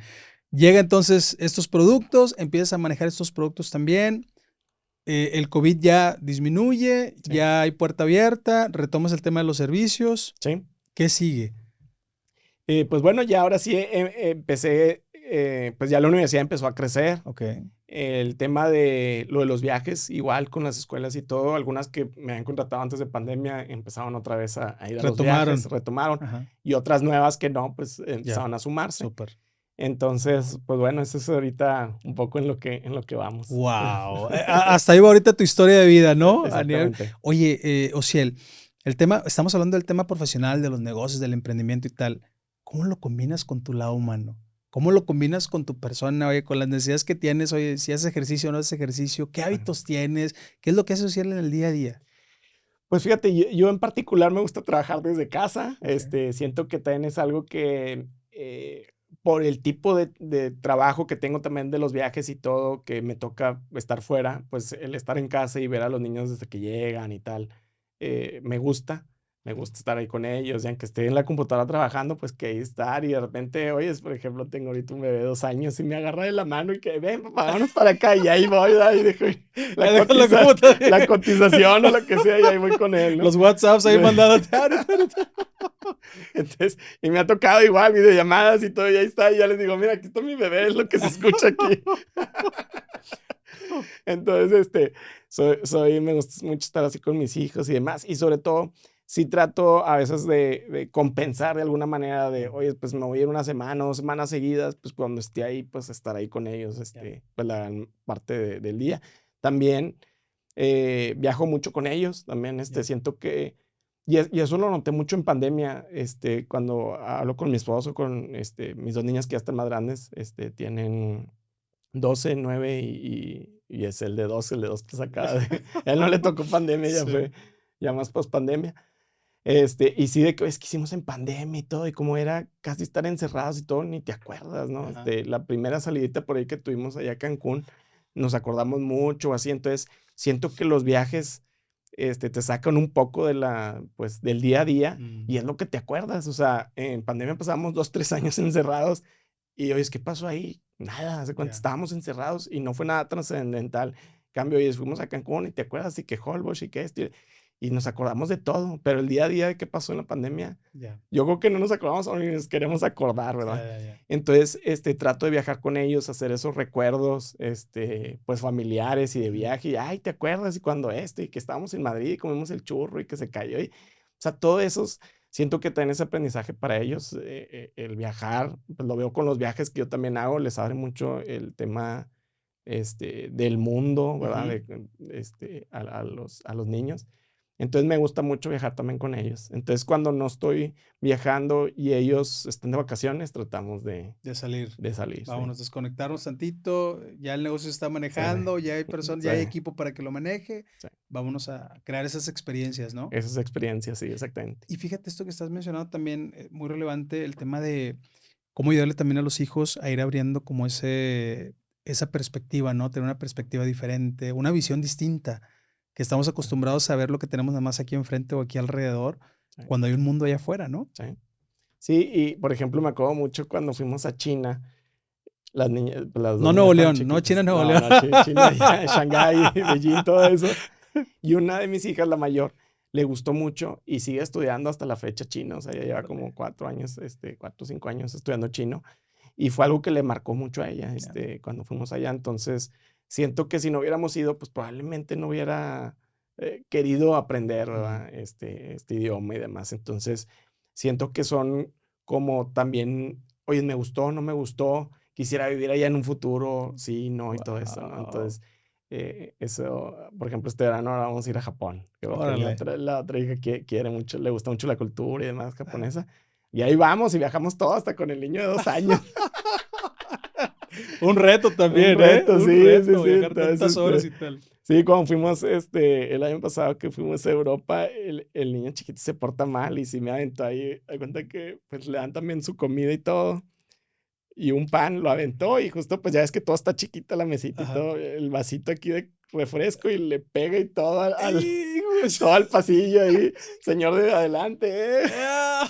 Llega entonces estos productos, empiezas a manejar estos productos también, el COVID ya disminuye, Sí, ya hay puerta abierta, retomas el tema de los servicios, sí. ¿qué sigue? Pues bueno, ya ahora sí empecé, pues ya la universidad empezó a crecer. Okey, El tema de lo de los viajes, igual con las escuelas y todo, algunas que me habían contratado antes de pandemia empezaron otra vez a ir a los viajes, retomaron, retomaron, ajá, y otras nuevas que no, pues ya, empezaron a sumarse. súper. Entonces, pues bueno, eso es ahorita un poco en lo que vamos. Wow, hasta ahí va ahorita tu historia de vida, ¿no? A nivel Exactamente. oye, Osiel, el tema estamos hablando del tema profesional, de los negocios, del emprendimiento y tal, ¿cómo lo combinas con tu lado humano? ¿Cómo lo combinas con tu persona? Oye, con las necesidades que tienes, oye, si haces ejercicio o no haces ejercicio, ¿qué Ajá. hábitos tienes? ¿Qué es lo que hace Osiel en el día a día? Pues fíjate, yo en particular me gusta trabajar desde casa. Okey, Siento que también es algo que por el tipo de trabajo que tengo también de los viajes y todo, que me toca estar fuera, pues el estar en casa y ver a los niños desde que llegan y tal, me gusta. Me gusta estar ahí con ellos, y aunque esté en la computadora trabajando, pues que ahí estar y de repente, oyes, por ejemplo, tengo ahorita un bebé de 2 años y me agarra de la mano y que ven, papá, vámonos para acá y ahí voy, ahí dejo la, ahí dejas la cotiza, la computadora, cotización o lo que sea y ahí voy con él, ¿no? los WhatsApps ahí mandándote, ahorita, ahorita. Entonces, y me ha tocado igual videollamadas y todo, y ahí está, y ya les digo, mira, aquí está mi bebé, es lo que se escucha aquí. Entonces, me gusta mucho estar así con mis hijos y demás, y sobre todo, sí trato a veces de compensar de alguna manera de, oye, pues me voy a ir una semana o 2 semanas seguidas, pues cuando esté ahí, pues estar ahí con ellos, Ya, pues la gran parte del día. También viajo mucho con ellos, también ya, siento que, y eso lo noté mucho en pandemia, cuando hablo con mi esposo, con mis 2 niñas que ya están más grandes, tienen 12 9 y es el de 2 que se acaba de, a él no le tocó pandemia, ya sí, fue ya más post pandemia. Y sí, de que es que hicimos en pandemia y todo, y como era casi estar encerrados y todo, ni te acuerdas, ¿no? ajá, La primera salidita por ahí que tuvimos allá a Cancún, nos acordamos mucho, así. Entonces, siento que los viajes, te sacan un poco de pues, del día a día, y es lo que te acuerdas. O sea, en pandemia pasamos 2 3 años encerrados, y oye, ¿qué pasó ahí? Nada, hace cuenta, Ya. estábamos encerrados y no fue nada trascendental. Cambio, y fuimos a Cancún y te acuerdas y que Holbox y que esto y nos acordamos de todo, pero el día a día de qué pasó en la pandemia, Ya. yo creo que no nos acordamos o ni nos queremos acordar, Ya, ¿verdad? ya, ya. Entonces, trato de viajar con ellos, hacer esos recuerdos, pues familiares y de Ujú. viaje, y, ay, ¿te acuerdas? Y cuando y que estábamos en Madrid y comimos el churro y que se cayó, o sea, todo eso, siento que también es aprendizaje para ellos, el viajar, pues lo veo con los viajes que yo también hago, les abre mucho el tema, del mundo, ¿verdad? Ujú. A los niños. Entonces me gusta mucho viajar también con ellos. Entonces cuando no estoy viajando y ellos están de vacaciones, tratamos de, De salir. de salir, sí. Vámonos, desconectarnos tantito. Ya el negocio se está Sí, manejando, ya hay personas, sí, ya hay equipo para que lo maneje. sí. Vámonos a crear esas experiencias, ¿no? Esas experiencias, sí, exactamente. Y fíjate esto que estás mencionando también, muy relevante, el tema de cómo ayudarle también a los hijos a ir abriendo como esa perspectiva, ¿no? Tener una perspectiva diferente, una visión distinta, que estamos Sí, acostumbrados a ver lo que tenemos nada más aquí enfrente o aquí alrededor, sí, cuando hay un mundo allá afuera, ¿no? sí. Sí, y por ejemplo, me acuerdo mucho cuando fuimos a China, las niñas, pues, las dos No niñas Nuevo estaban León, no China, chiquitas. Nuevo No, León. no, China, ya, Shanghái, Beijing, todo eso. Y una de mis hijas, la mayor, le gustó mucho y sigue estudiando hasta la fecha chino. O sea, ya lleva como Órale, 4 años, 4 o 5 años estudiando chino. Y fue algo que le marcó mucho a ella, ya. cuando fuimos allá. Entonces, siento que si no hubiéramos ido, pues probablemente no hubiera querido aprender, Ujú. ¿verdad? Este idioma y demás. Entonces, siento que son como también, oye, me gustó, no me gustó, quisiera vivir allá en un futuro, sí, no, y todo eso, ¿no? Guau. Entonces, eso, por ejemplo, este verano ahora vamos a ir a Japón, que porque Órale. la otra hija quiere mucho, le gusta mucho la cultura y demás japonesa. Y ahí vamos y viajamos todos hasta con el niño de 2 años. Un reto Un también, ¿eh? reto, Un sí, sí, reto, sí. viajar Entonces, tantas horas y tal. sí, cuando fuimos, el año pasado que fuimos a Europa, el niño chiquito se porta mal y sí me aventó ahí, hay cuenta que pues le dan también su comida y todo, y un pan lo aventó y justo pues ya ves que todo está chiquita la mesita y Ajá. todo, el vasito aquí de refresco y le pega y todo ¡Ay, güey! todo al pasillo ahí, señor de adelante, Ah.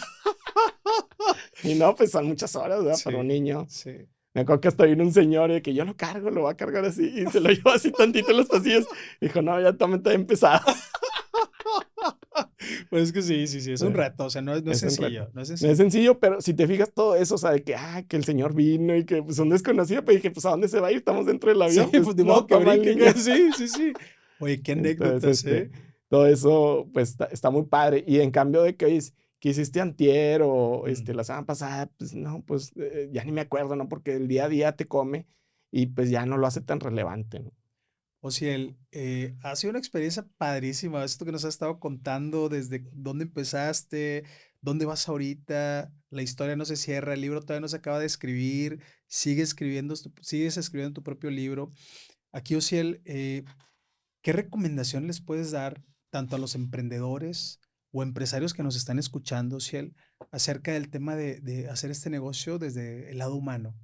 Y no, pues son muchas horas, ¿verdad? Para un Sí, niño. sí. Me acuerdo que hasta vino un señor que yo lo cargo, lo va a cargar así, y se lo llevó así tantito en los pasillos. Dijo, no, ya también está empezado. Pues es que sí, sí, sí, es Sí, un reto, o sea, no es es un reto. sencillo, no es No es sencillo. sencillo, pero si te fijas todo eso, o sea, de que el señor vino y que pues un desconocido, pero dije, pues ¿a dónde se va a ir? Estamos dentro del Sí, avión, pues pues ni no, modo que toma el brinque, niño. sí, sí, sí. Oye, qué Entonces, anécdotas, ¿eh? todo eso, pues está muy padre. Y en cambio de que, oye, ¿qué hiciste antier o Mm. la semana pasada? Pues no, pues ya ni me acuerdo, ¿no? Porque el día a día te come y pues ya no lo hace tan relevante, ¿no? Ociel, ha sido una experiencia padrísima, esto que nos has estado contando, desde dónde empezaste, dónde vas ahorita, la historia no se cierra, el libro todavía no se acaba de escribir, sigues escribiendo tu propio libro. Aquí, Ociel, ¿qué recomendación les puedes dar tanto a los emprendedores o empresarios que nos están escuchando, Ociel, acerca del tema de hacer este negocio desde el lado humano?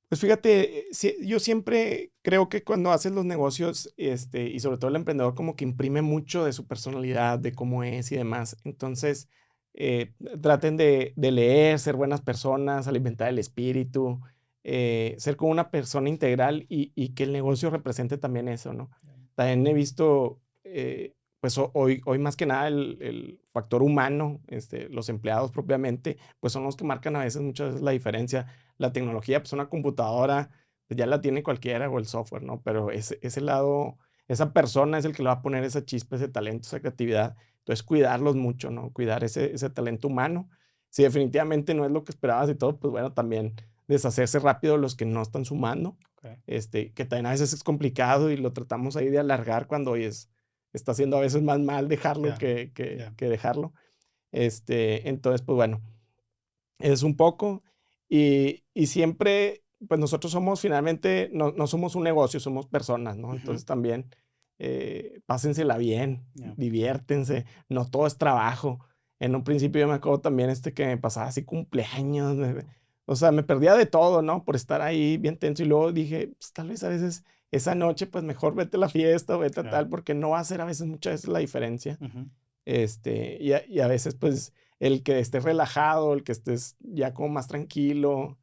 Pues fíjate, yo siempre creo que cuando haces los negocios, y sobre todo el emprendedor, como que imprime mucho de su personalidad, de cómo es y demás. Entonces, traten de leer, ser buenas personas, alimentar el espíritu, ser como una persona integral y que el negocio represente también eso, ¿no? También he visto, pues hoy más que nada el factor humano, los empleados propiamente, pues son los que marcan a veces, muchas veces la diferencia. La tecnología, pues una computadora, pues ya la tiene cualquiera o el software, ¿no? Pero ese lado, esa persona es el que le va a poner esa chispa, ese talento, esa creatividad. Entonces, cuidarlos mucho, ¿no? Cuidar ese talento humano. Si definitivamente no es lo que esperabas y todo, pues bueno, también deshacerse rápido de los que no están sumando, Ok. que también a veces es complicado y lo tratamos ahí de alargar cuando hoy está haciendo a veces más mal dejarlo Ya, que dejarlo. Entonces, pues bueno, es un poco. Y siempre, pues nosotros somos finalmente, no somos un negocio, somos personas, ¿no? ujú, Entonces también pásensela bien, ya, diviértense, no todo es trabajo. En un principio yo me acuerdo también que me pasaba así cumpleaños, o sea, me perdía de todo, ¿no? Por estar ahí bien tenso y luego dije, pues tal vez a veces esa noche, pues mejor vete a la fiesta o vete a claro. tal, porque no va a hacer a veces muchas veces la diferencia. Ujú. Y a veces, pues, el que estés relajado, el que estés ya como más tranquilo,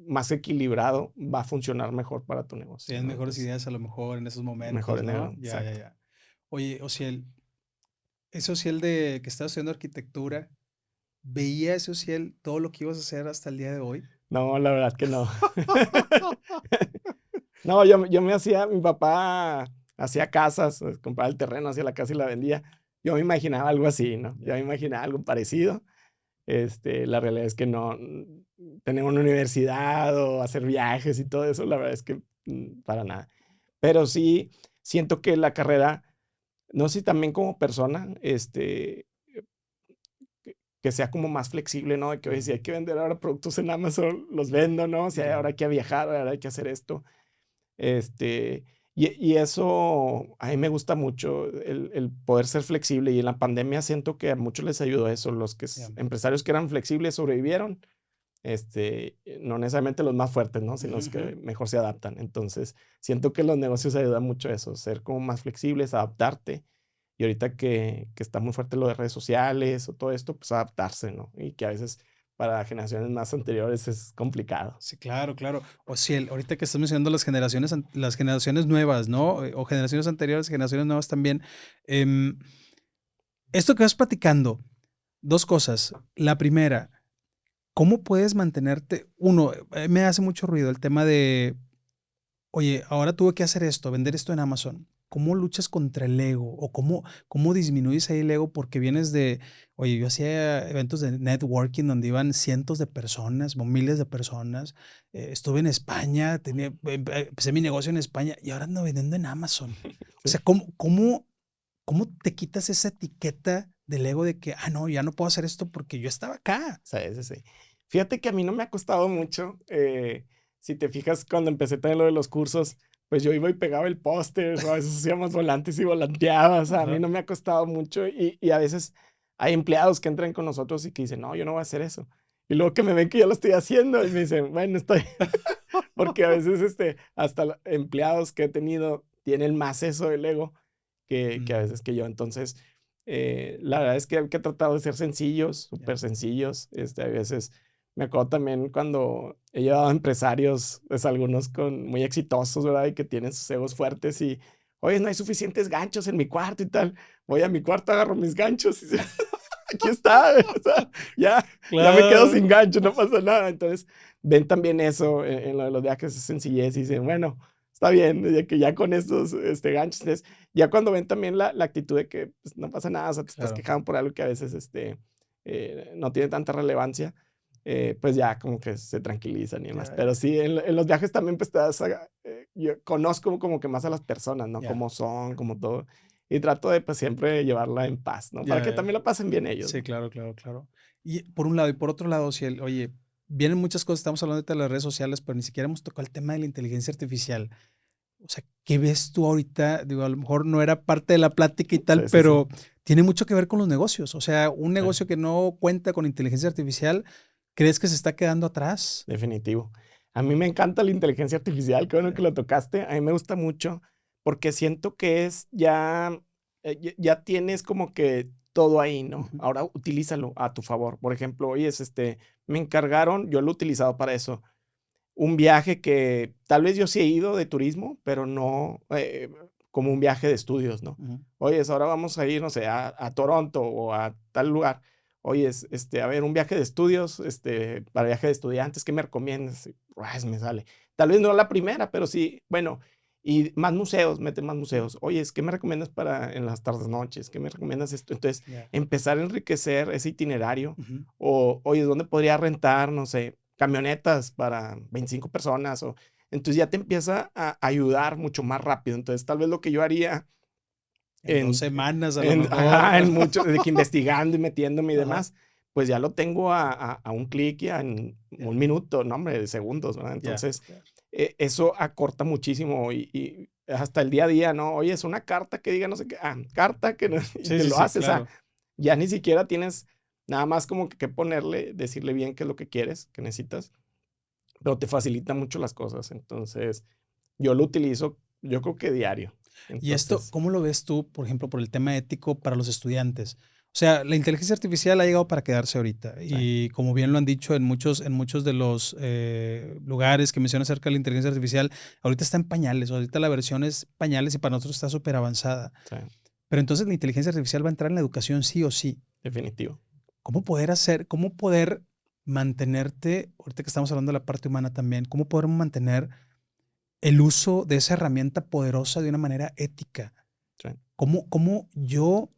más equilibrado, va a funcionar mejor para tu negocio, Tienes ¿no? mejores Entonces, ideas a lo mejor en esos momentos, mejores ¿no? negocios, Ya, ya, exacto. ya. Oye, ese Ociel de que estás estudiando arquitectura, ¿veía ese Ociel todo lo que ibas a hacer hasta el día de hoy? No, la verdad que no. No, mi papá hacía casas, compraba el terreno, hacía la casa y la vendía. Yo me imaginaba algo así, ¿no? Yo Ya. me imaginaba algo parecido. La realidad es que no, tener una universidad o hacer viajes y todo eso, la verdad es que para nada. Pero sí siento que la carrera, no sé si también como persona, que sea como más flexible, ¿no? De que, oye, si hay que vender ahora productos en Amazon, los vendo, ¿no? Si ahora Ya. hay que viajar, ahora hay que hacer esto. Este, y eso a mí me gusta mucho, el poder ser flexible. Y en la pandemia siento que a muchos les ayudó eso. Los que, Ya. empresarios que eran flexibles sobrevivieron. No necesariamente los más fuertes, ¿no? Sino Ujú, los ujú. que mejor se adaptan. Entonces, siento que los negocios ayudan mucho a eso, ser como más flexibles, adaptarte. Y ahorita que está muy fuerte lo de redes sociales o todo esto, pues adaptarse, ¿no? Y que a veces para generaciones más anteriores es complicado. Sí, claro, claro. Ociel, ahorita que estás mencionando las generaciones nuevas, ¿no? O generaciones anteriores, generaciones nuevas también. em, Esto que vas platicando, dos cosas. La primera, ¿cómo puedes mantenerte? Uno, me hace mucho ruido el tema de, oye, ahora tuve que hacer esto, vender esto en Amazon. ¿Cómo luchas contra el ego? ¿O cómo disminuyes ahí el ego? Porque vienes de, oye, yo hacía eventos de networking donde iban cientos de personas, o miles de personas. Estuve en España, empecé mi negocio en España y ahora ando vendiendo en Amazon. O Sí, sea, ¿cómo te quitas esa etiqueta del ego de que, no, ya no puedo hacer esto porque yo estaba acá? sí, sí, sí. Fíjate que a mí no me ha costado mucho. Si te fijas, cuando empecé también lo de los cursos, pues yo iba y pegaba el póster, o a veces hacíamos volantes y volanteaba. O sea, a mí Ajá. no me ha costado mucho. Y a veces hay empleados que entran con nosotros y que dicen, no, yo no voy a hacer eso. Y luego que me ven que yo lo estoy haciendo y me dicen, bueno, estoy. Porque a veces hasta empleados que he tenido tienen más eso del ego que a Mm, veces que yo. Entonces, la verdad es que hay que tratar de ser sencillos, ya. súper sencillos. A veces me acuerdo también cuando he llevado a empresarios, pues algunos muy exitosos, ¿verdad? Y que tienen sus egos fuertes y, oye, no hay suficientes ganchos en mi cuarto y tal. Voy a mi cuarto, agarro mis ganchos y aquí está, o sea, ya me quedo sin Claro. gancho, no pasa nada. Entonces, ven también eso en lo de los viajes, es sencillez y dicen, bueno, está bien, de que ya con estos ganchos, entonces, ya cuando ven también la actitud de que pues, no pasa nada, o sea, te estás Claro. quejando por algo que a veces no tiene tanta relevancia, pues ya como que se tranquilizan y demás. Ya, Pero sí, en los viajes también, pues yo conozco como que más a las personas, ¿no? ya, Cómo son, como todo. Y trato de pues siempre llevarla en paz, ¿no? Para ya, que ya. también la pasen bien ellos, Sí, ¿no? claro, claro, claro. Y por un lado, y por otro lado, si oye, vienen muchas cosas, estamos hablando ahorita de las redes sociales, pero ni siquiera hemos tocado el tema de la inteligencia artificial. O sea, ¿qué ves tú ahorita? Digo, a lo mejor no era parte de la plática y tal, Sí, sí, sí. pero tiene mucho que ver con los negocios. O sea, un Sí, negocio que no cuenta con inteligencia artificial, ¿crees que se está quedando atrás? definitivo. A mí me encanta la inteligencia artificial, qué bueno que Ya. lo tocaste. A mí me gusta mucho porque siento que es ya tienes como que todo ahí, ¿no? Ujú, Ahora utilízalo a tu favor. Por ejemplo, oye, me encargaron, yo lo he utilizado para eso, un viaje que tal vez yo sí he ido de turismo, pero no como un viaje de estudios, ¿no? ujú. Oye, ahora vamos a ir, no sé, a Toronto o a tal lugar. Oye, a ver, un viaje de estudios, para viaje de estudiantes, ¿qué me recomiendas? Y, me sale. Tal vez no la primera, pero sí, bueno, y más museos, mete más museos. Oye, ¿qué me recomiendas para en las tardes noches? ¿Qué me recomiendas esto? Entonces, Ya. empezar a enriquecer ese itinerario. Ujú. O, oye, ¿dónde podría rentar, no sé, camionetas para 25 personas? Entonces ya te empieza a ayudar mucho más rápido. Entonces, tal vez lo que yo haría En dos en, semanas a lo mejor. ajá, en mucho, de que investigando y metiéndome y Ajá. demás, pues ya lo tengo a un clic y en Ya, un minuto, no, hombre, de segundos, ¿verdad? ya, Entonces, ya. eso acorta muchísimo y hasta el día a día, ¿no? Oye, es una carta que diga no sé qué, carta que no, y Sí, te sí, lo sí, haces, o sea, claro. ya ni siquiera tienes nada más como que ponerle, decirle bien qué es lo que quieres, que necesitas, pero te facilita mucho las cosas. Entonces, yo lo utilizo, yo creo que diario. Y esto, Entonces, ¿cómo lo ves tú, por ejemplo, por el tema ético para los estudiantes? O sea, la inteligencia artificial ha llegado para quedarse ahorita. Sí, Y como bien lo han dicho en muchos de los lugares que mencionan acerca de la inteligencia artificial, ahorita está en pañales. Ahorita la versión es pañales y para nosotros está súper avanzada. sí, Pero entonces la inteligencia artificial va a entrar en la educación sí o sí. definitivo. Cómo poder mantenerte, ahorita que estamos hablando de la parte humana también, cómo poder mantener el uso de esa herramienta poderosa de una manera ética? Sí. ¿Cómo yo,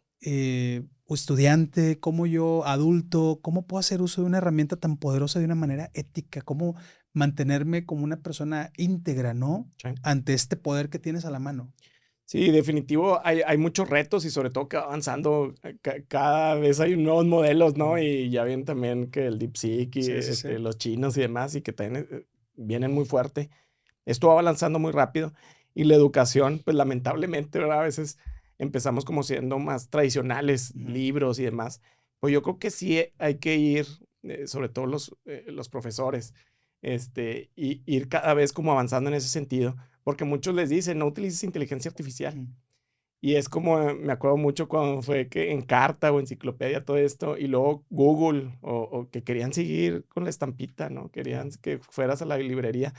o estudiante, como yo, adulto, cómo puedo hacer uso de una herramienta tan poderosa de una manera ética? ¿Cómo mantenerme como una persona íntegra, ¿no? Sí. Ante este poder que tienes a la mano. Sí, definitivo, hay muchos retos y sobre todo que va avanzando, cada vez hay nuevos modelos, ¿no? Y ya vienen también que el DeepSeek y Sí, sí, sí. los chinos y demás, y que también vienen muy fuerte. Esto va avanzando muy rápido y la educación, pues lamentablemente, ¿verdad? A veces empezamos como siendo más tradicionales, Ujú. libros y demás. Pues yo creo que sí hay que ir, sobre todo los profesores, y ir cada vez como avanzando en ese sentido, porque muchos les dicen, no utilices inteligencia artificial. Ujú. Y es como, me acuerdo mucho cuando fue que en carta o enciclopedia todo esto, y luego Google, o que querían seguir con la estampita, ¿no? Querían que fueras a la librería.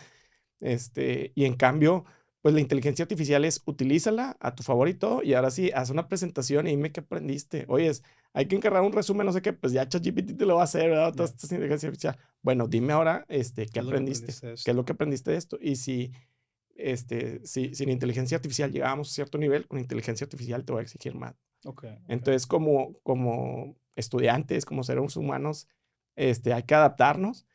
Y en cambio, pues la inteligencia artificial es utilízala a tu favor y todo, y ahora sí, haz una presentación y dime qué aprendiste. Oyes, hay que encargar un resumen, no sé qué, pues ya ChatGPT te lo va a hacer, ¿verdad? Toda Ya. esta inteligencia artificial. Bueno, dime ahora, ¿qué ¿Qué es lo que aprendiste? aprendiste de ¿Qué es esto? lo que aprendiste de esto? Y si sin inteligencia artificial llegábamos a cierto nivel, con inteligencia artificial te voy a exigir más. Ok, ok. Entonces, como estudiantes, como seres humanos, hay que adaptarnos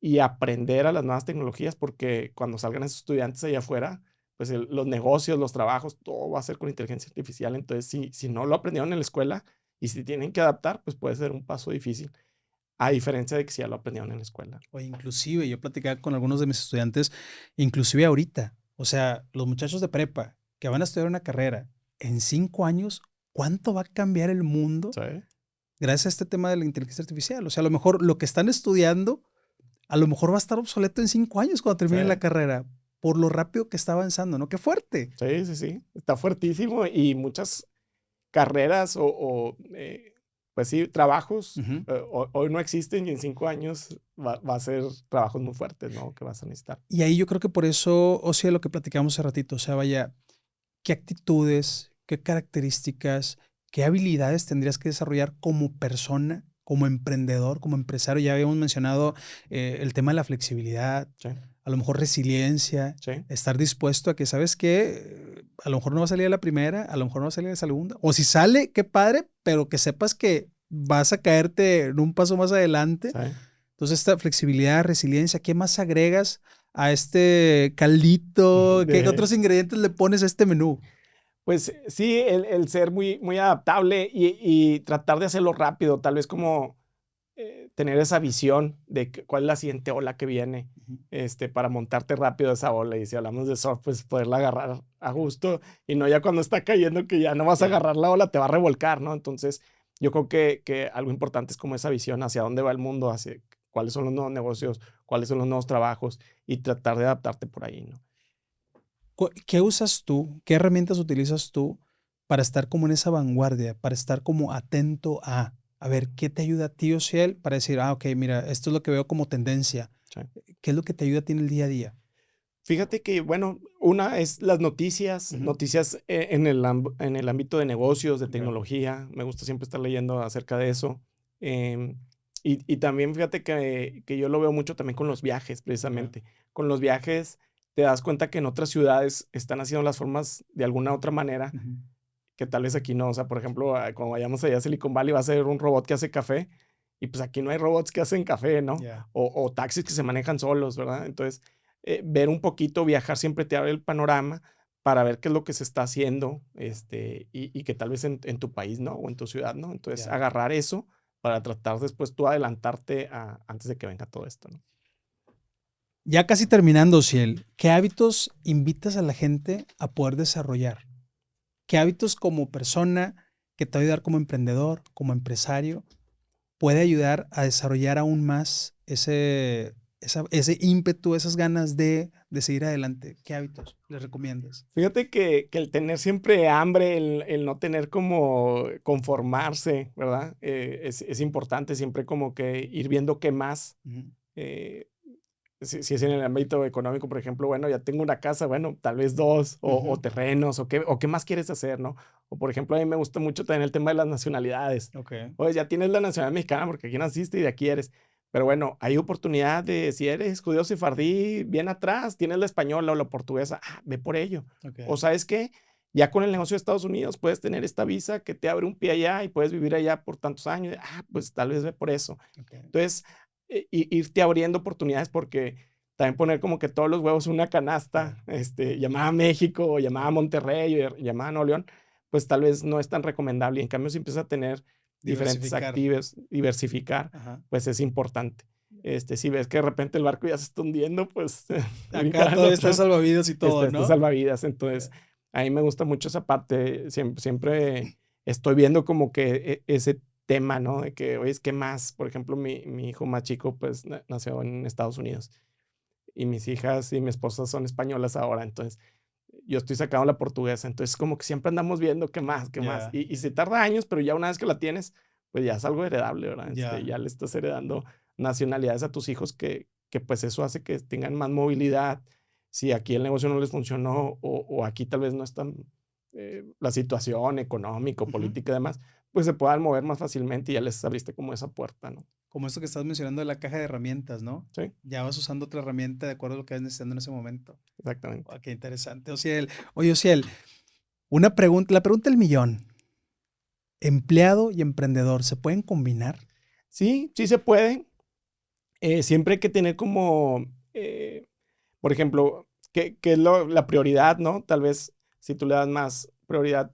y aprender a las nuevas tecnologías, porque cuando salgan esos estudiantes allá afuera, pues los negocios, los trabajos, todo va a ser con inteligencia artificial. Entonces, si no lo aprendieron en la escuela y si tienen que adaptar, pues puede ser un paso difícil, a diferencia de que si ya lo aprendieron en la escuela. O inclusive, yo platicaba con algunos de mis estudiantes, inclusive ahorita, o sea, los muchachos de prepa que van a estudiar una carrera, en 5 años, ¿cuánto va a cambiar el mundo ¿Sí? gracias a este tema de la inteligencia artificial? O sea, a lo mejor lo que están estudiando, a lo mejor va a estar obsoleto en 5 años cuando Sí, terminen la carrera, por lo rápido que está avanzando, ¿no? ¡Qué fuerte! sí, sí, sí. Está fuertísimo y muchas carreras pues sí, trabajos, Ujú. hoy no existen y en 5 años va a ser trabajos muy fuertes, ¿no? Que vas a necesitar. Y ahí yo creo que por eso, o sea, lo que platicamos hace ratito, o sea, vaya, ¿qué actitudes, qué características, qué habilidades tendrías que desarrollar como persona, como emprendedor, como empresario? Ya habíamos mencionado el tema de la flexibilidad, Sí, a lo mejor resiliencia, sí, estar dispuesto a que, ¿sabes qué? A lo mejor no va a salir a la primera, a lo mejor no va a salir a la segunda, o si sale, qué padre, pero que sepas que vas a caerte en un paso más adelante. sí. Entonces, esta flexibilidad, resiliencia, ¿qué más agregas a este caldito? ¿Qué De otros ingredientes le pones a este menú? Pues sí, el ser muy, muy adaptable y tratar de hacerlo rápido, tal vez como tener esa visión de cuál es la siguiente ola que viene, Ujú. para montarte rápido a esa ola. Y si hablamos de surf, pues poderla agarrar a gusto y no ya cuando está cayendo que ya no vas a Ya. agarrar la ola, te va a revolcar, ¿no? Entonces, yo creo que algo importante es como esa visión hacia dónde va el mundo, hacia cuáles son los nuevos negocios, cuáles son los nuevos trabajos y tratar de adaptarte por ahí, ¿no? ¿Qué usas tú? ¿Qué herramientas utilizas tú para estar como en esa vanguardia, para estar como atento a ver, qué te ayuda a ti, Ociel, para decir, ok, mira, esto es lo que veo como tendencia. Sí. ¿Qué es lo que te ayuda a ti en el día a día? Fíjate que, bueno, una es las noticias, Ujú. en el ámbito de negocios, de Ok. tecnología. Me gusta siempre estar leyendo acerca de eso. Em, y también fíjate que yo lo veo mucho también con los viajes, Ok. precisamente. Con los viajes te das cuenta que en otras ciudades están haciendo las formas de alguna otra manera, Ujú. que tal vez aquí no. O sea, por ejemplo, cuando vayamos allá a Silicon Valley va a ser un robot que hace café y pues aquí no hay robots que hacen café, ¿no? Ya. O taxis que se manejan solos, ¿verdad? Entonces, ver un poquito, viajar siempre te abre el panorama para ver qué es lo que se está haciendo, y que tal vez en tu país, ¿no? O en tu ciudad, ¿no? Entonces, Ya. agarrar eso para tratar después tú adelantarte antes de que venga todo esto, ¿no? Ya casi terminando, Ciel, ¿qué hábitos invitas a la gente a poder desarrollar? ¿Qué hábitos como persona que te va a ayudar como emprendedor, como empresario, puede ayudar a desarrollar aún más ese ímpetu, esas ganas de seguir adelante? ¿Qué hábitos les recomiendas? Fíjate que el tener siempre hambre, el no tener como conformarse, ¿verdad? Es importante siempre como que ir viendo qué más. Ujú, eh, si es en el ámbito económico, por ejemplo, bueno, ya tengo una casa, bueno, tal vez dos, o ujú, terrenos, o qué más quieres hacer, ¿no? O por ejemplo, a mí me gusta mucho también el tema de las nacionalidades. ok, Oye, ya tienes la nacionalidad mexicana porque aquí naciste y de aquí eres. Pero bueno, hay oportunidad de, si eres judío sefardí, bien atrás, tienes la española o la portuguesa, ve por ello. ok, O sabes qué, ya con el negocio de Estados Unidos puedes tener esta visa que te abre un pie allá y puedes vivir allá por tantos años. Pues tal vez ve por eso. ok. Entonces, irte abriendo oportunidades porque también poner como que todos los huevos en una canasta, Claro. llamada México, o llamada Monterrey, o llamada Nuevo León, pues tal vez no es tan recomendable. Y en cambio, si empiezas a tener diferentes Diversificar. actives, diversificar, Ajá. pues es importante. Si ves que de repente el barco ya se está hundiendo, pues Acá brincar al todo está otro, salvavidas y todo, este ¿no? salvavidas. Entonces, a mí me gusta mucho esa parte. Siempre estoy viendo como que ese tema, ¿no? De que, oye, es que más, por ejemplo, mi hijo más chico, pues nació en Estados Unidos y mis hijas y mi esposa son españolas ahora, entonces yo estoy sacando la portuguesa, entonces como que siempre andamos viendo qué más, qué más. Ya, Y se tarda años, pero ya una vez que la tienes, pues ya es algo heredable, ¿verdad? ya. Ya le estás heredando nacionalidades a tus hijos que pues eso hace que tengan más movilidad. Si aquí el negocio no les funcionó o aquí tal vez no está la situación económica, Ujú. política y demás, pues se puedan mover más fácilmente y ya les abriste como esa puerta, ¿no? Como esto que estás mencionando de la caja de herramientas, ¿no? Sí, Ya vas usando otra herramienta de acuerdo a lo que vas necesitando en ese momento. exactamente. Guau, qué interesante. Ociel. Oye, Ociel, una pregunta, la pregunta del millón. Empleado y emprendedor, ¿se pueden combinar? Sí, sí se puede. Siempre hay que tener como, por ejemplo, qué es la prioridad, ¿no? Tal vez si tú le das más prioridad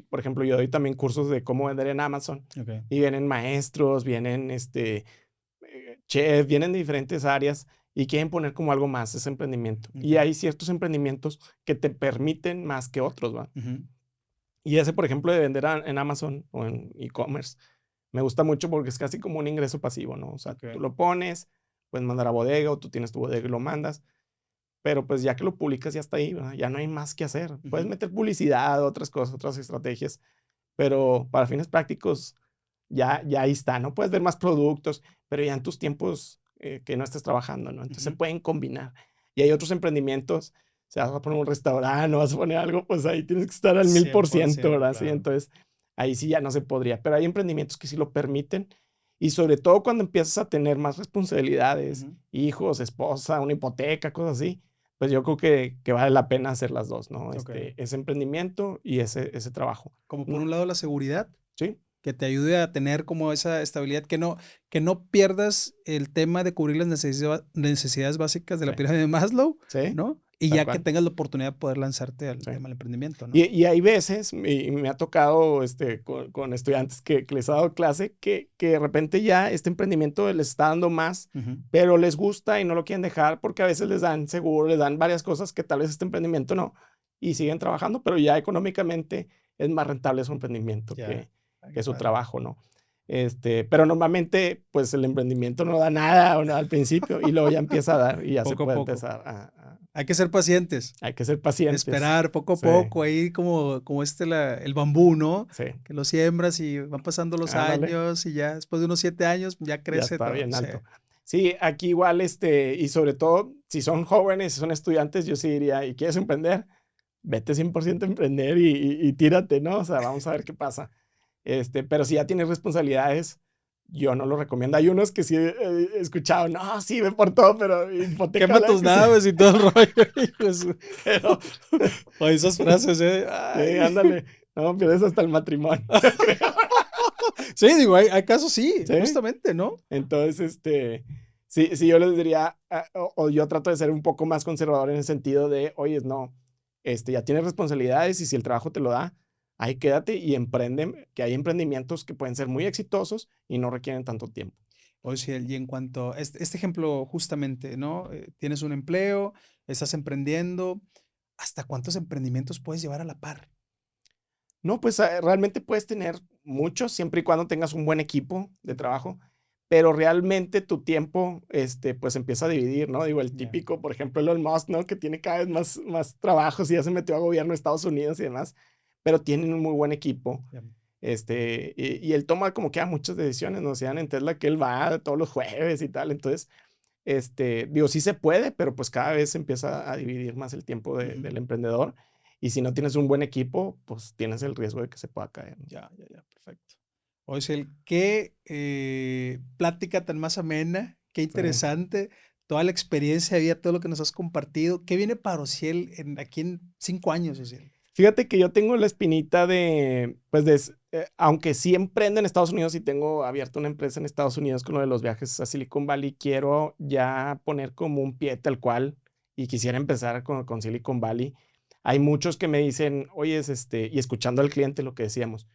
por ejemplo, yo doy también cursos de cómo vender en Amazon Ok. y vienen maestros, vienen chefs, vienen de diferentes áreas y quieren poner como algo más ese emprendimiento. Y Ok. hay ciertos emprendimientos que te permiten más que otros, ¿va? Ujú, Y ese, por ejemplo, de vender en Amazon o en e-commerce, me gusta mucho porque es casi como un ingreso pasivo, ¿no? O sea, ok. tú lo pones, puedes mandar a bodega o tú tienes tu bodega y lo mandas, pero pues ya que lo publicas ya está ahí, ¿verdad? Ya no hay más que hacer. Puedes Ujú. meter publicidad, otras cosas, otras estrategias, pero para fines prácticos ya ahí está, ¿no? Puedes ver más productos, pero ya en tus tiempos que no estés trabajando, ¿no? Entonces se Ujú. pueden combinar. Y hay otros emprendimientos, o sea, vas a poner un restaurante o vas a poner algo, pues ahí tienes que estar al mil Cien por por ciento, ciento, ¿verdad? Sí, claro. entonces ahí sí ya no se podría, pero hay emprendimientos que sí lo permiten y sobre todo cuando empiezas a tener más responsabilidades, Ujú. hijos, esposa, una hipoteca, cosas así, pues yo creo que vale la pena hacer las dos, ¿no? Ok. Ese emprendimiento y ese trabajo. Como por Mm, un lado la seguridad, sí, que te ayude a tener como esa estabilidad, que no pierdas el tema de cubrir las necesidades básicas de sí, la pirámide de Maslow, sí, ¿no? Y tal ya que cual. tengas la oportunidad de poder lanzarte al Sí. tema del emprendimiento, ¿no? Y hay veces, y me ha tocado con estudiantes que les he dado clase, que de repente ya este emprendimiento les está dando más, Ujú. pero les gusta y no lo quieren dejar porque a veces les dan seguro, les dan varias cosas que tal vez este emprendimiento no, y siguen trabajando, pero ya económicamente es más rentable su emprendimiento Ya. Ah, qué que su padre. trabajo, ¿no? Pero normalmente, pues el emprendimiento no da nada o nada al principio y luego ya empieza a dar y ya se Poco a puede poco. empezar Hay que ser pacientes, hay que ser pacientes. esperar poco a Sí, poco, ahí como el bambú, ¿no? sí. Que lo siembras y van pasando los Ándale, años y ya después de unos 7 años ya ya crece está todo. bien Sí. alto. Sí, aquí igual, y sobre todo, si son jóvenes, si son estudiantes, yo sí diría, ¿y quieres emprender? Vete 100% a emprender y tírate, ¿no? O sea, vamos a ver qué pasa. Pero si ya tienes responsabilidades, yo no lo recomiendo. Hay unos que sí he escuchado, no, sí, ve por todo, pero Quema hipotécala, tus que sí. naves y todo el rollo. Hijo de su- Pero, O esas frases, ¿eh? sí, Ay. ándale, no, pierdes hasta el matrimonio, yo creo. Sí, digo, hay casos sí, Sí, justamente, ¿no? entonces, sí, yo les diría, o yo trato de ser un poco más conservador en el sentido de, oye, no, ya tienes responsabilidades y si el trabajo te lo da, ahí quédate y emprende, que hay emprendimientos que pueden ser muy exitosos y no requieren tanto tiempo. O sea, y en cuanto a este ejemplo justamente, ¿no? Tienes un empleo, estás emprendiendo, ¿hasta cuántos emprendimientos puedes llevar a la par? No, pues realmente puedes tener muchos siempre y cuando tengas un buen equipo de trabajo, pero realmente tu tiempo, pues empieza a dividir, ¿no? Digo, el Ya. típico, por ejemplo, Elon Musk, ¿no? Que tiene cada vez más trabajos y ya se metió a gobierno de Estados Unidos y demás, pero tienen un muy buen equipo. Ya. Y él toma como que muchas decisiones, ¿no? O sea, en Tesla que él va todos los jueves y tal, entonces, digo, sí se puede, pero pues cada vez se empieza a dividir más el tiempo del emprendedor, y si no tienes un buen equipo, pues tienes el riesgo de que se pueda caer, ¿no? Ya, perfecto. Oye, qué plática tan más amena, qué Sí. interesante, toda la experiencia de vida, todo lo que nos has compartido. ¿Qué viene para Ociel aquí en 5 años, Ociel? Fíjate que yo tengo la espinita de, pues, aunque sí emprendo en Estados Unidos y tengo abierta una empresa en Estados Unidos con lo de los viajes a Silicon Valley, quiero ya poner como un pie tal cual y quisiera empezar con Silicon Valley. Hay muchos que me dicen, oye, y escuchando al cliente lo que decíamos,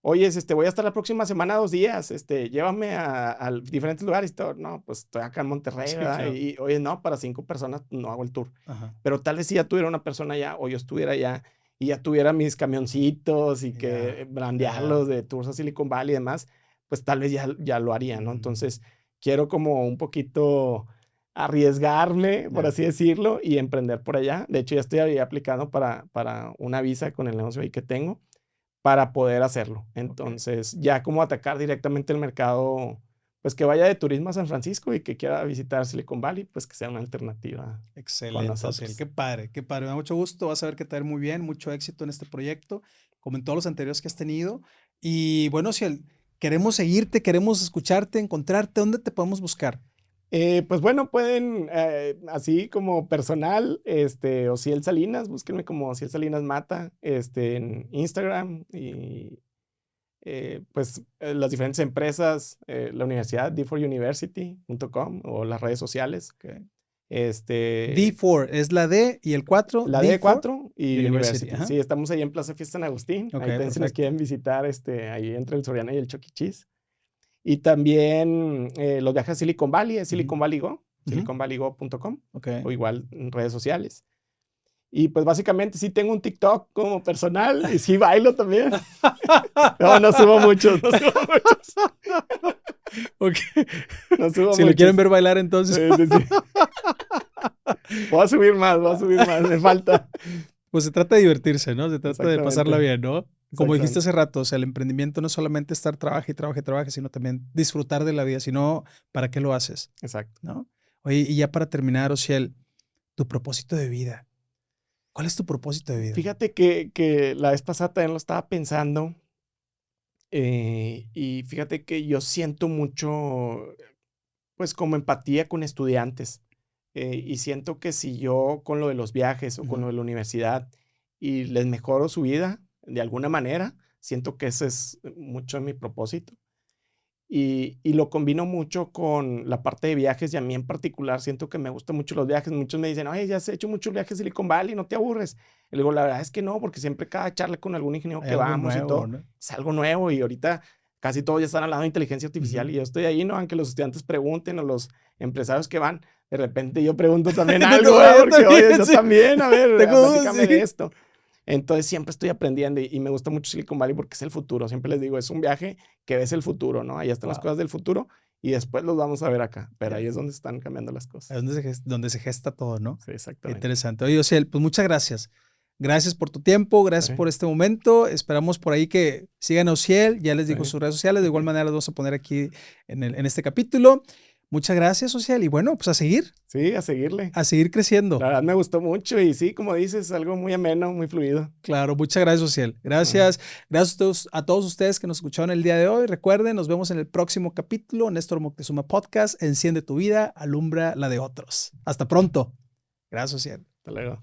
oye, voy a estar la próxima semana 2 días, llévame a diferentes lugares y todo. No, pues estoy acá en Monterrey, Sí, ¿verdad? claro. Y oye, no, para 5 personas no hago el tour. Ajá. Pero tal vez si ya tuviera una persona allá o yo estuviera allá y ya tuviera mis camioncitos y Ya, que brandearlos de Tours a Silicon Valley y demás, pues tal vez ya lo haría, ¿no? Entonces, quiero como un poquito arriesgarme, por Ya. así decirlo, y emprender por allá. De hecho, ya estoy ahí aplicando para una visa con el negocio ahí que tengo para poder hacerlo. Entonces, ya como atacar directamente el mercado, pues que vaya de turismo a San Francisco y que quiera visitar Silicon Valley, pues que sea una alternativa con Excelente, Ociel. nosotros. Qué padre, qué padre. Me da mucho gusto. Vas a ver que te va a ir muy bien, mucho éxito en este proyecto, como en todos los anteriores que has tenido. Y bueno, Ociel, queremos seguirte, queremos escucharte, encontrarte. ¿Dónde te podemos buscar? Pues bueno, pueden, así como personal, Ociel Salinas, búsquenme como Ociel Salinas Mata, en Instagram y pues las diferentes empresas, la universidad, d4university.com o las redes sociales. Okay. Este, D4 es la D y el 4, la D4 D4 y University. University. Ajá. Sí, estamos ahí en Plaza Fiesta San Agustín. Ok, Ahí también si nos perfecto. quieren visitar, ahí entre el Soriana y el Chuck E. Cheese. Y también los viajes a Silicon Valley, es Silicon Valley Go, siliconvalleygo.com, Ok. o igual en redes sociales. Y pues básicamente sí tengo un TikTok como personal y sí bailo también. No subo muchos, no subo muchos. Ok. No subo Si lo muchos. quieren ver bailar, entonces. Sí. Voy a subir más, me falta. Pues se trata de divertirse, ¿no? Se trata de pasarla bien, ¿no? Como dijiste Exactamente. hace rato, o sea, el emprendimiento no es solamente estar trabaje y trabaje y trabaje, sino también disfrutar de la vida, sino ¿para qué lo haces? Exacto. ¿No? Oye, y ya para terminar, Ociel, tu propósito de vida. ¿Cuál es tu propósito de vida? Fíjate que la vez pasada también lo estaba pensando. Y fíjate que yo siento mucho, pues como empatía con estudiantes. Y siento que si yo con lo de los viajes o con lo de la universidad y les mejoro su vida de alguna manera, siento que ese es mucho mi propósito. Y lo combino mucho con la parte de viajes y a mí en particular siento que me gustan mucho los viajes. Muchos me dicen, oye, ya has hecho muchos viajes a Silicon Valley, ¿no te aburres? Y le digo, la verdad es que no, porque siempre cada charla con algún ingeniero Hay que algo vamos y nuevo, todo, ¿no? es algo nuevo y ahorita casi todos ya están hablando de inteligencia artificial y yo estoy ahí, ¿no? Aunque los estudiantes pregunten o los empresarios que van, de repente yo pregunto también algo, ¿verdad? Porque oye, yo también, a ver, Tengo dudas, platícame de sí. esto. Entonces siempre estoy aprendiendo y me gusta mucho Silicon Valley porque es el futuro. Siempre les digo, es un viaje que ves el futuro, ¿no? Ahí están las Wow. cosas del futuro y después los vamos a ver acá. Pero Ya. ahí es donde están cambiando las Es cosas. donde se gesta todo, ¿no? Sí, Qué exactamente. interesante. Oye, Ociel, pues muchas gracias. Gracias por tu tiempo, gracias Sí. por este momento. Esperamos por ahí que sigan a Ociel. Ya les digo Sí. sus redes sociales. De igual manera las vamos a poner aquí en este capítulo. Muchas gracias, Ociel. Y bueno, pues Sí, a seguirle. a seguir creciendo. La verdad me gustó mucho y sí, como dices, algo muy ameno, muy fluido. Claro, muchas gracias, Ociel. Gracias. Gracias a todos ustedes que nos escucharon el día de hoy. Recuerden, nos vemos en el próximo capítulo. Néstor Moctezuma Podcast. Enciende tu vida, alumbra la de otros. Hasta pronto. Gracias, Ociel. Hasta luego.